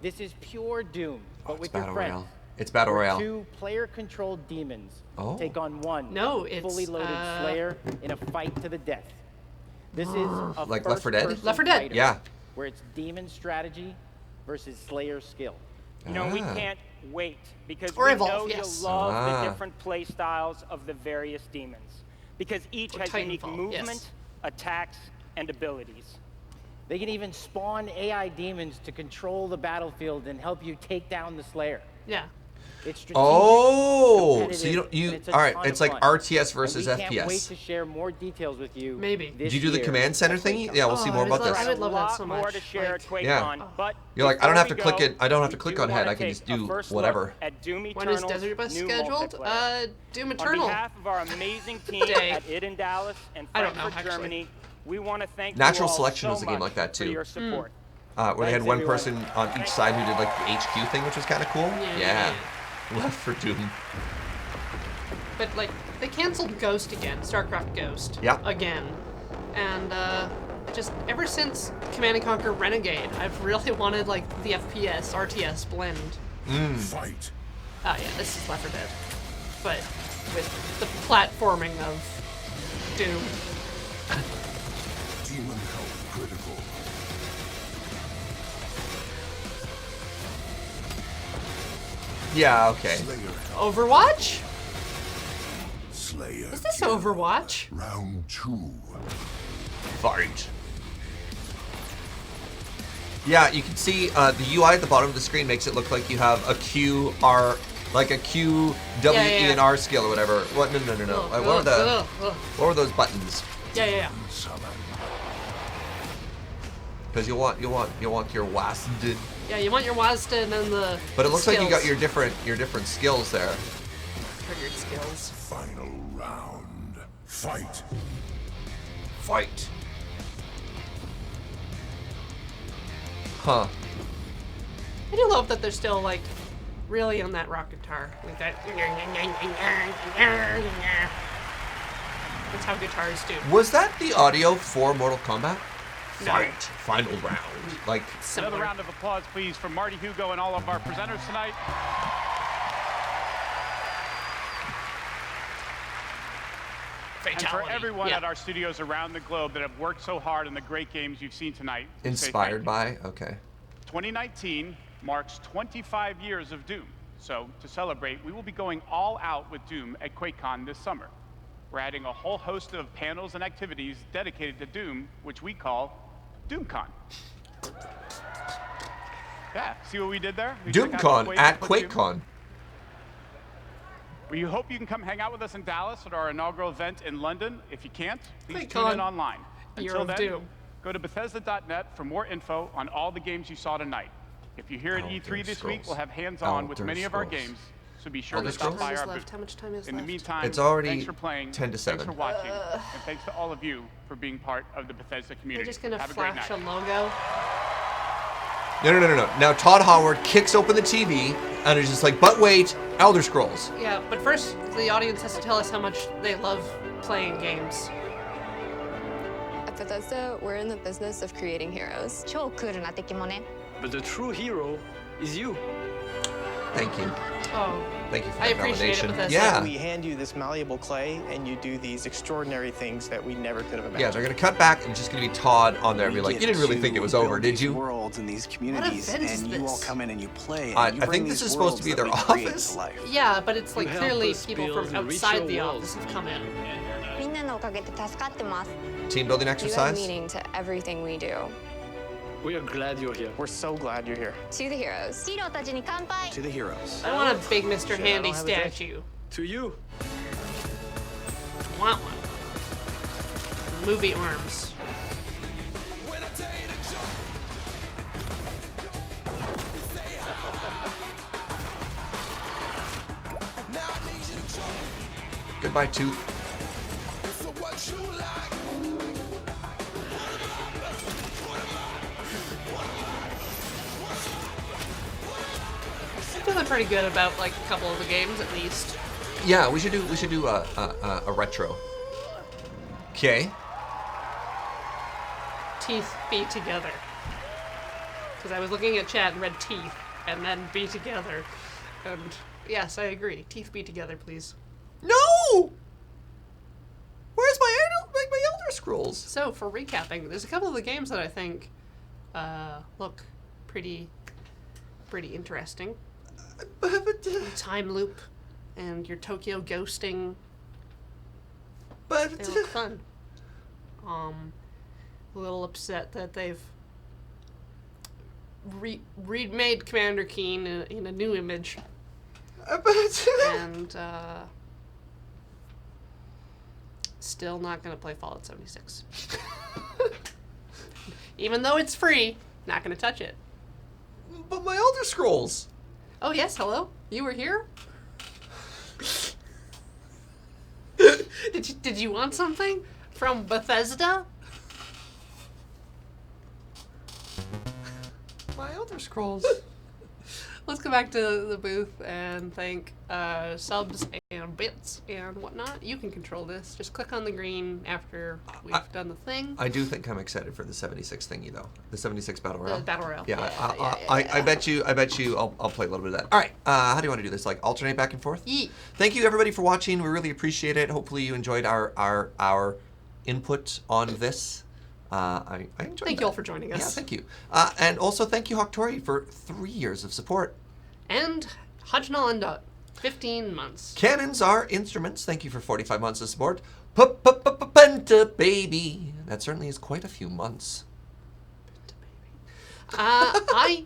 Speaker 4: This is pure Doom, but with your
Speaker 2: Battle
Speaker 4: friends.
Speaker 2: Royale. It's Battle
Speaker 4: Where
Speaker 2: Royale.
Speaker 4: Two player-controlled demons take on one
Speaker 1: it's,
Speaker 4: fully loaded Slayer in a fight to the death. This is a
Speaker 2: Like Left 4 Dead?
Speaker 4: first-person
Speaker 1: Left 4 Dead.
Speaker 4: fighter
Speaker 2: Yeah.
Speaker 4: Where it's demon strategy versus Slayer skill.
Speaker 3: You know, we can't wait because
Speaker 1: Or
Speaker 3: we
Speaker 1: Evolve,
Speaker 3: know
Speaker 1: yes.
Speaker 3: you'll love the different play styles of the various demons. Because each has unique
Speaker 1: Titanfall,
Speaker 3: movement,
Speaker 1: yes.
Speaker 3: attacks, and abilities.
Speaker 4: They can even spawn AI demons to control the battlefield and help you take down the Slayer.
Speaker 1: Yeah.
Speaker 4: It's strategic,
Speaker 2: Oh, so
Speaker 4: competitive, and it's a
Speaker 2: all right,
Speaker 4: ton
Speaker 2: it's
Speaker 4: of
Speaker 2: like
Speaker 4: fun.
Speaker 2: RTS versus
Speaker 4: And we can't wait
Speaker 2: FPS.
Speaker 4: to share more details with you.
Speaker 1: Maybe.
Speaker 4: This
Speaker 2: Did you do the
Speaker 4: year
Speaker 2: command center
Speaker 4: at
Speaker 2: thingy?
Speaker 4: QuakeCon.
Speaker 2: Yeah, we'll see more about this.
Speaker 1: I would love that so
Speaker 3: More
Speaker 1: much.
Speaker 3: to share at QuakeCon,
Speaker 2: Yeah.
Speaker 3: but
Speaker 2: You're like, I don't have to
Speaker 3: before
Speaker 2: click
Speaker 3: we
Speaker 2: it. I don't have to
Speaker 3: go,
Speaker 2: click
Speaker 3: we
Speaker 2: on
Speaker 3: do
Speaker 2: head.
Speaker 3: wanna
Speaker 2: I can
Speaker 3: take
Speaker 2: just
Speaker 3: a
Speaker 2: do
Speaker 3: first look
Speaker 2: whatever.
Speaker 3: At Doom
Speaker 1: When is
Speaker 3: Eternal's
Speaker 1: Desert Bus
Speaker 3: new
Speaker 1: scheduled?
Speaker 3: multiplayer.
Speaker 1: Doom Eternal.
Speaker 3: On behalf of our amazing team
Speaker 1: Day.
Speaker 3: at id in Dallas and
Speaker 1: I don't know,
Speaker 3: Frankfurt,
Speaker 1: actually.
Speaker 3: Germany, we want to thank
Speaker 2: Natural
Speaker 3: you all
Speaker 2: Selection
Speaker 3: so
Speaker 2: was a game
Speaker 3: much
Speaker 2: like that,
Speaker 3: for
Speaker 2: too.
Speaker 3: your support.
Speaker 2: Where they had
Speaker 4: Thanks,
Speaker 2: one
Speaker 4: everyone.
Speaker 2: person on each side who did like the HQ thing, which was kind of cool.
Speaker 1: Yeah.
Speaker 2: Left for Doom.
Speaker 1: but like they canceled Ghost again, StarCraft Ghost.
Speaker 2: Yeah.
Speaker 1: Again, and just ever since Command and Conquer Renegade, I've really wanted like the FPS RTS blend.
Speaker 12: Fight.
Speaker 1: Oh yeah, this is Left 4 Dead, but with the platforming of Doom.
Speaker 12: Demon health critical.
Speaker 2: Yeah, okay.
Speaker 1: Overwatch?
Speaker 12: Slayer.
Speaker 1: Is this Overwatch?
Speaker 12: Round 2.
Speaker 2: Fight. Yeah, you can see the UI at the bottom of the screen makes it look like you have a QR, like a Q, W, E, and R scale or whatever. What? No. What were those buttons?
Speaker 1: Yeah.
Speaker 2: Because you want your wasted.
Speaker 1: Yeah, you want your Wazda and then the.
Speaker 2: But it looks like you got
Speaker 1: skills.
Speaker 2: your different skills there.
Speaker 1: Triggered skills.
Speaker 12: Final round. Fight.
Speaker 2: Fight. Huh.
Speaker 1: I do love that they're still like really on that rock guitar. Like that. That's how guitars do.
Speaker 2: Was that the audio for Mortal Kombat?
Speaker 1: No.
Speaker 2: Fight. Final round. Like
Speaker 5: Another round of applause, please, for Marty Hugo and all of our presenters tonight.
Speaker 1: Fatality.
Speaker 5: And for everyone at our studios around the globe that have worked so hard on the great games you've seen tonight. we say
Speaker 2: inspired
Speaker 5: thank you.
Speaker 2: by? Okay.
Speaker 5: 2019 marks 25 years of Doom. So to celebrate, we will be going all out with Doom at QuakeCon this summer. We're adding a whole host of panels and activities dedicated to Doom, which we call DoomCon. Yeah, see what we did there? We took out the
Speaker 2: DoomCon
Speaker 5: Quake
Speaker 2: at
Speaker 5: and put Doom.
Speaker 2: QuakeCon.
Speaker 5: We hope you can come hang out with us in Dallas at our inaugural event in London. If you can't, please
Speaker 1: QuakeCon.
Speaker 5: tune in online.
Speaker 1: Year
Speaker 5: Until
Speaker 1: of
Speaker 5: then,
Speaker 1: Doom.
Speaker 5: go to Bethesda.net for more info on all the games you saw tonight. If you're here at
Speaker 2: Elder
Speaker 5: E3 this week,
Speaker 2: Scrolls.
Speaker 5: we'll have hands-on with
Speaker 2: Elder
Speaker 5: many of our
Speaker 2: Scrolls.
Speaker 5: games, so be sure
Speaker 2: Elder
Speaker 5: to stop by
Speaker 2: Scrolls?
Speaker 5: our
Speaker 1: left?
Speaker 5: booth.
Speaker 1: How much time is
Speaker 5: In the
Speaker 1: left?
Speaker 5: meantime,
Speaker 2: It's already
Speaker 5: thanks for playing,
Speaker 2: 10 to 7.
Speaker 5: thanks for watching, and thanks to all of you for being part of the Bethesda
Speaker 1: They're
Speaker 5: community.
Speaker 1: just gonna
Speaker 5: Have a great
Speaker 1: flash
Speaker 5: night.
Speaker 1: a logo.
Speaker 2: No. Now Todd Howard kicks open the TV and is just like, but wait, Elder Scrolls.
Speaker 1: Yeah, but first the audience has to tell us how much they love playing games.
Speaker 6: At Bethesda, we're in the business of creating heroes.
Speaker 14: But the true hero is you.
Speaker 2: Thank you.
Speaker 1: Oh.
Speaker 2: Thank you for
Speaker 1: I
Speaker 2: that
Speaker 1: appreciate it,
Speaker 2: validation.
Speaker 1: Bethesda.
Speaker 2: Yeah.
Speaker 7: We hand you this malleable clay, and you do these extraordinary things that we never could have imagined.
Speaker 2: Yeah, they're gonna cut back and just gonna be Todd on there and be like, you didn't really think it was over, did you?
Speaker 8: Worlds and these communities,
Speaker 1: event is
Speaker 8: and you all
Speaker 1: this?
Speaker 8: come in and you play.
Speaker 2: I
Speaker 8: And you
Speaker 2: think
Speaker 8: bring
Speaker 2: this
Speaker 8: these
Speaker 2: is supposed to be
Speaker 8: worlds
Speaker 2: their
Speaker 8: that we create
Speaker 2: office.
Speaker 8: to life.
Speaker 1: Yeah, but it's like
Speaker 14: You help
Speaker 1: clearly
Speaker 14: us
Speaker 1: people
Speaker 14: build
Speaker 1: from
Speaker 14: the
Speaker 1: outside
Speaker 14: ritual
Speaker 1: the
Speaker 14: walls
Speaker 1: office have come in.
Speaker 2: Team building
Speaker 6: You add
Speaker 2: exercise.
Speaker 6: meaning to everything we do.
Speaker 14: We are glad you're here.
Speaker 7: We're so glad you're here.
Speaker 6: To the heroes.
Speaker 8: To the heroes.
Speaker 1: I want a big Mr.
Speaker 7: Shit, I
Speaker 1: Handy
Speaker 7: don't have a dick.
Speaker 1: statue.
Speaker 14: To you.
Speaker 1: Want one. Movie arms.
Speaker 2: Goodbye, Tooth.
Speaker 1: I'm feeling pretty good about like a couple of the games at least.
Speaker 2: Yeah, we should do a retro. Okay.
Speaker 1: Teeth be together. Because I was looking at chat and read teeth and then be together. And yes, I agree. Teeth be together, please.
Speaker 2: No! Where's my Elder Scrolls?
Speaker 1: So for recapping, there's a couple of the games that I think look pretty interesting. Time Loop and your Tokyo ghosting.
Speaker 2: But
Speaker 1: they look fun. A little upset that they've remade Commander Keen in a new image. And still not gonna play Fallout 76. Even though it's free, not gonna touch it.
Speaker 2: But my Elder Scrolls.
Speaker 1: Oh yes, hello. You were here. Did you want something from Bethesda?
Speaker 2: My Elder Scrolls.
Speaker 1: Let's go back to the booth and thank subs and bits and whatnot. You can control this. Just click on the green after we've done the thing.
Speaker 2: I do think I'm excited for the 76 thingy though. The 76 Battle Royale.
Speaker 1: The Battle Royale.
Speaker 2: Yeah, I bet you I'll play a little bit of that. All right, how do you want to do this? Like alternate back and forth?
Speaker 1: Yeah.
Speaker 2: Thank you everybody for watching. We really appreciate it. Hopefully you enjoyed our input on this. I enjoyed
Speaker 1: Thank you all for joining us.
Speaker 2: Yeah, thank you. And also thank you Hawktori for 3 years of support.
Speaker 1: And Hajnal Undot, 15 months.
Speaker 2: Cannons are instruments. Thank you for 45 months of support. Penta baby. That certainly is quite a few months.
Speaker 1: I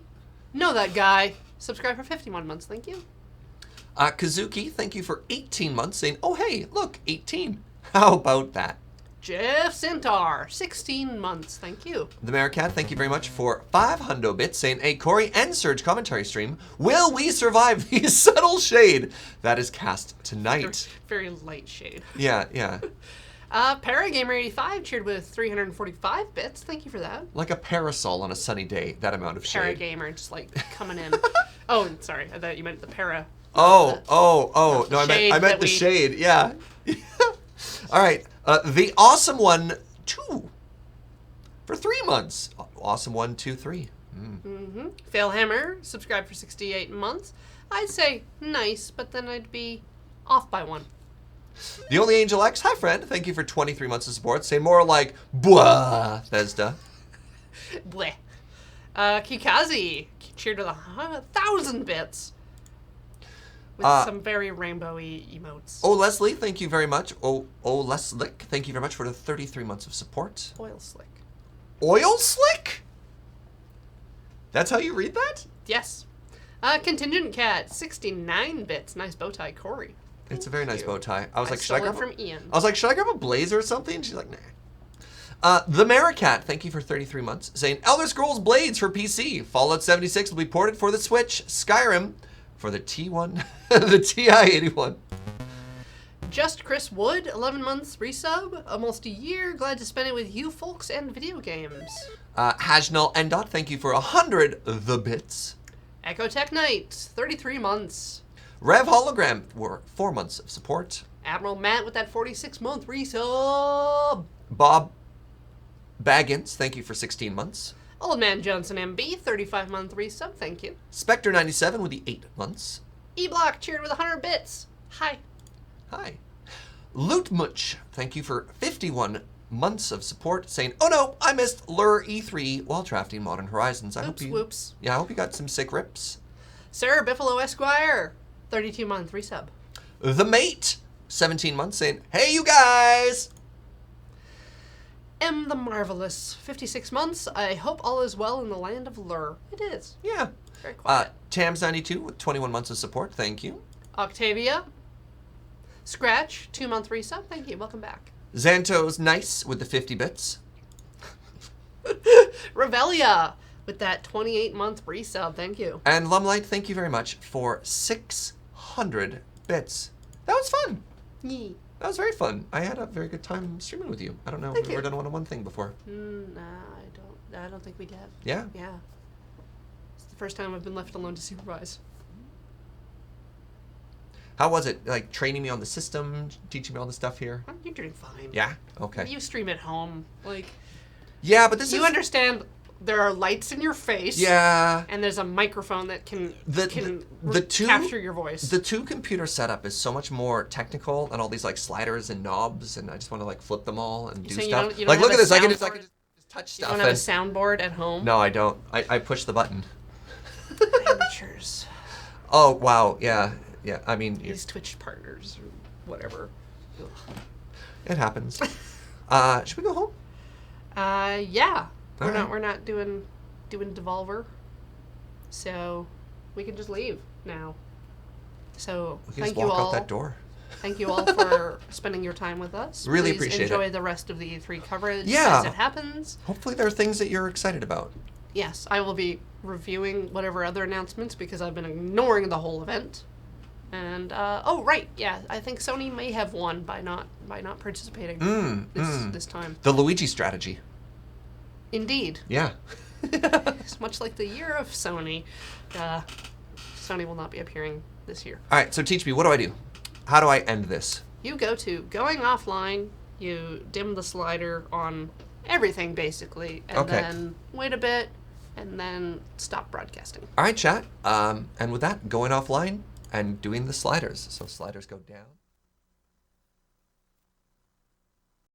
Speaker 1: know that guy. Subscribe for 51 months. Thank you.
Speaker 2: Kazuki, thank you for 18 months, saying, oh hey, look, 18. How about that?
Speaker 1: Jeff Centaur, 16 months. Thank you.
Speaker 2: The Maricat, thank you very much for 5 hundo bits, saying, hey, Corey and Surge commentary stream, will we survive the subtle shade that is cast tonight?
Speaker 1: Very light shade.
Speaker 2: Yeah, yeah.
Speaker 1: Paragamer85 cheered with 345 bits. Thank you for that.
Speaker 2: Like a parasol on a sunny day, that amount of shade.
Speaker 1: Paragamer, just like coming in. Oh, sorry. I thought you meant the para.
Speaker 2: Oh. No, I meant the shade. Yeah. All right. The Awesome One 2 for 3 months. Awesome 1, 2, 3.
Speaker 1: Failhammer subscribed for 68 months. I'd say nice, but then I'd be off by 1.
Speaker 2: The Only Angel X, hi friend. Thank you for 23 months of support. Say more like blah, Bethesda.
Speaker 1: Bleh. Kikazi cheered with 1,000 bits. With some very rainbowy emotes.
Speaker 2: Oh, Leslie, thank you very much. Oh, Leslie, thank you very much for the 33 months of support.
Speaker 1: Oil Slick.
Speaker 2: Oil Slick? That's how you read that?
Speaker 1: Yes. Contingent Cat, 69 bits. Nice bow tie, Corey.
Speaker 2: It's a very nice bow tie. I was like, should I grab
Speaker 1: from Ian.
Speaker 2: I was like, should I grab a blazer or something? She's like, nah. The Maricat, thank you for 33 months, saying Elder Scrolls Blades for PC. Fallout 76 will be ported for the Switch. Skyrim for the T1, the TI-81.
Speaker 1: Just Chris Wood, 11 months resub, almost a year. Glad to spend it with you folks and video games.
Speaker 2: Hajnal Endot, thank you for 100 the bits.
Speaker 1: Echo Tech Knight, 33 months.
Speaker 2: Rev Hologram for 4 months of support.
Speaker 1: Admiral Matt with that 46-month resub.
Speaker 2: Bob Baggins, thank you for 16 months.
Speaker 1: Old Man Johnson MB, 35-month resub, thank you.
Speaker 2: Spectre97 with the 8 months.
Speaker 1: E-Block cheered with 100 bits. Hi.
Speaker 2: Hi. Lootmuch, thank you for 51 months of support, saying, oh no, I missed LRR E3 while drafting Modern Horizons. I hope you got some sick rips.
Speaker 1: Sir Biffalo Esquire, 32-month resub.
Speaker 2: The Mate, 17 months, saying, hey you guys!
Speaker 1: M the Marvelous, 56 months. I hope all is well in the land of Lur. It is.
Speaker 2: Yeah.
Speaker 1: Very quiet.
Speaker 2: Tams92 with 21 months of support. Thank you.
Speaker 1: Octavia. Scratch, 2-month resub. Thank you. Welcome back.
Speaker 2: Xantos Nice with the 50 bits.
Speaker 1: Revelia with that 28-month resub. Thank you.
Speaker 2: And Lumlight, thank you very much for 600 bits. That was fun.
Speaker 1: Yeah.
Speaker 2: That was very fun. I had a very good time streaming with you. I don't know if we've ever done a one-on-one thing before.
Speaker 1: Nah, I don't think we did.
Speaker 2: Yeah?
Speaker 1: Yeah. It's the first time I've been left alone to supervise.
Speaker 2: How was it? Like training me on the system, teaching me all the stuff here?
Speaker 1: You're doing fine.
Speaker 2: Yeah? Okay.
Speaker 1: You stream at home. Like,
Speaker 2: yeah, but
Speaker 1: you understand there are lights in your face.
Speaker 2: Yeah.
Speaker 1: And there's a microphone that can
Speaker 2: two,
Speaker 1: capture your voice.
Speaker 2: The 2 computer setup is so much more technical and all these like sliders and knobs, and I just want to like flip them all and do stuff.
Speaker 1: You don't
Speaker 2: like look at this, I can just touch stuff.
Speaker 1: You don't have a soundboard at home?
Speaker 2: No, I don't. I push the button.
Speaker 1: Amateurs.
Speaker 2: Oh wow, yeah. Yeah, I mean
Speaker 1: these Twitch partners or whatever. Ugh.
Speaker 2: It happens. Should we go home?
Speaker 1: Yeah.
Speaker 2: All
Speaker 1: We're not doing Devolver. So we can just leave now. So
Speaker 2: we can
Speaker 1: thank
Speaker 2: just walk
Speaker 1: you all.
Speaker 2: out that door.
Speaker 1: Thank you all for spending your time with us.
Speaker 2: Really
Speaker 1: Please
Speaker 2: appreciate
Speaker 1: enjoy
Speaker 2: it.
Speaker 1: the rest of the E3 coverage
Speaker 2: Yeah.
Speaker 1: as it happens.
Speaker 2: Hopefully there are things that you're excited about.
Speaker 1: Yes, I will be reviewing whatever other announcements because I've been ignoring the whole event. And oh right, yeah, I think Sony may have won by not participating this time.
Speaker 2: The Luigi strategy.
Speaker 1: Indeed.
Speaker 2: Yeah.
Speaker 1: It's much like the year of Sony. Sony will not be appearing this year.
Speaker 2: All right, so teach me, what do I do? how do I end this?
Speaker 1: You go to going offline, you dim the slider on everything basically, and then wait a bit, and then stop broadcasting.
Speaker 2: All right, chat. And with that, going offline and doing the sliders. So sliders go down.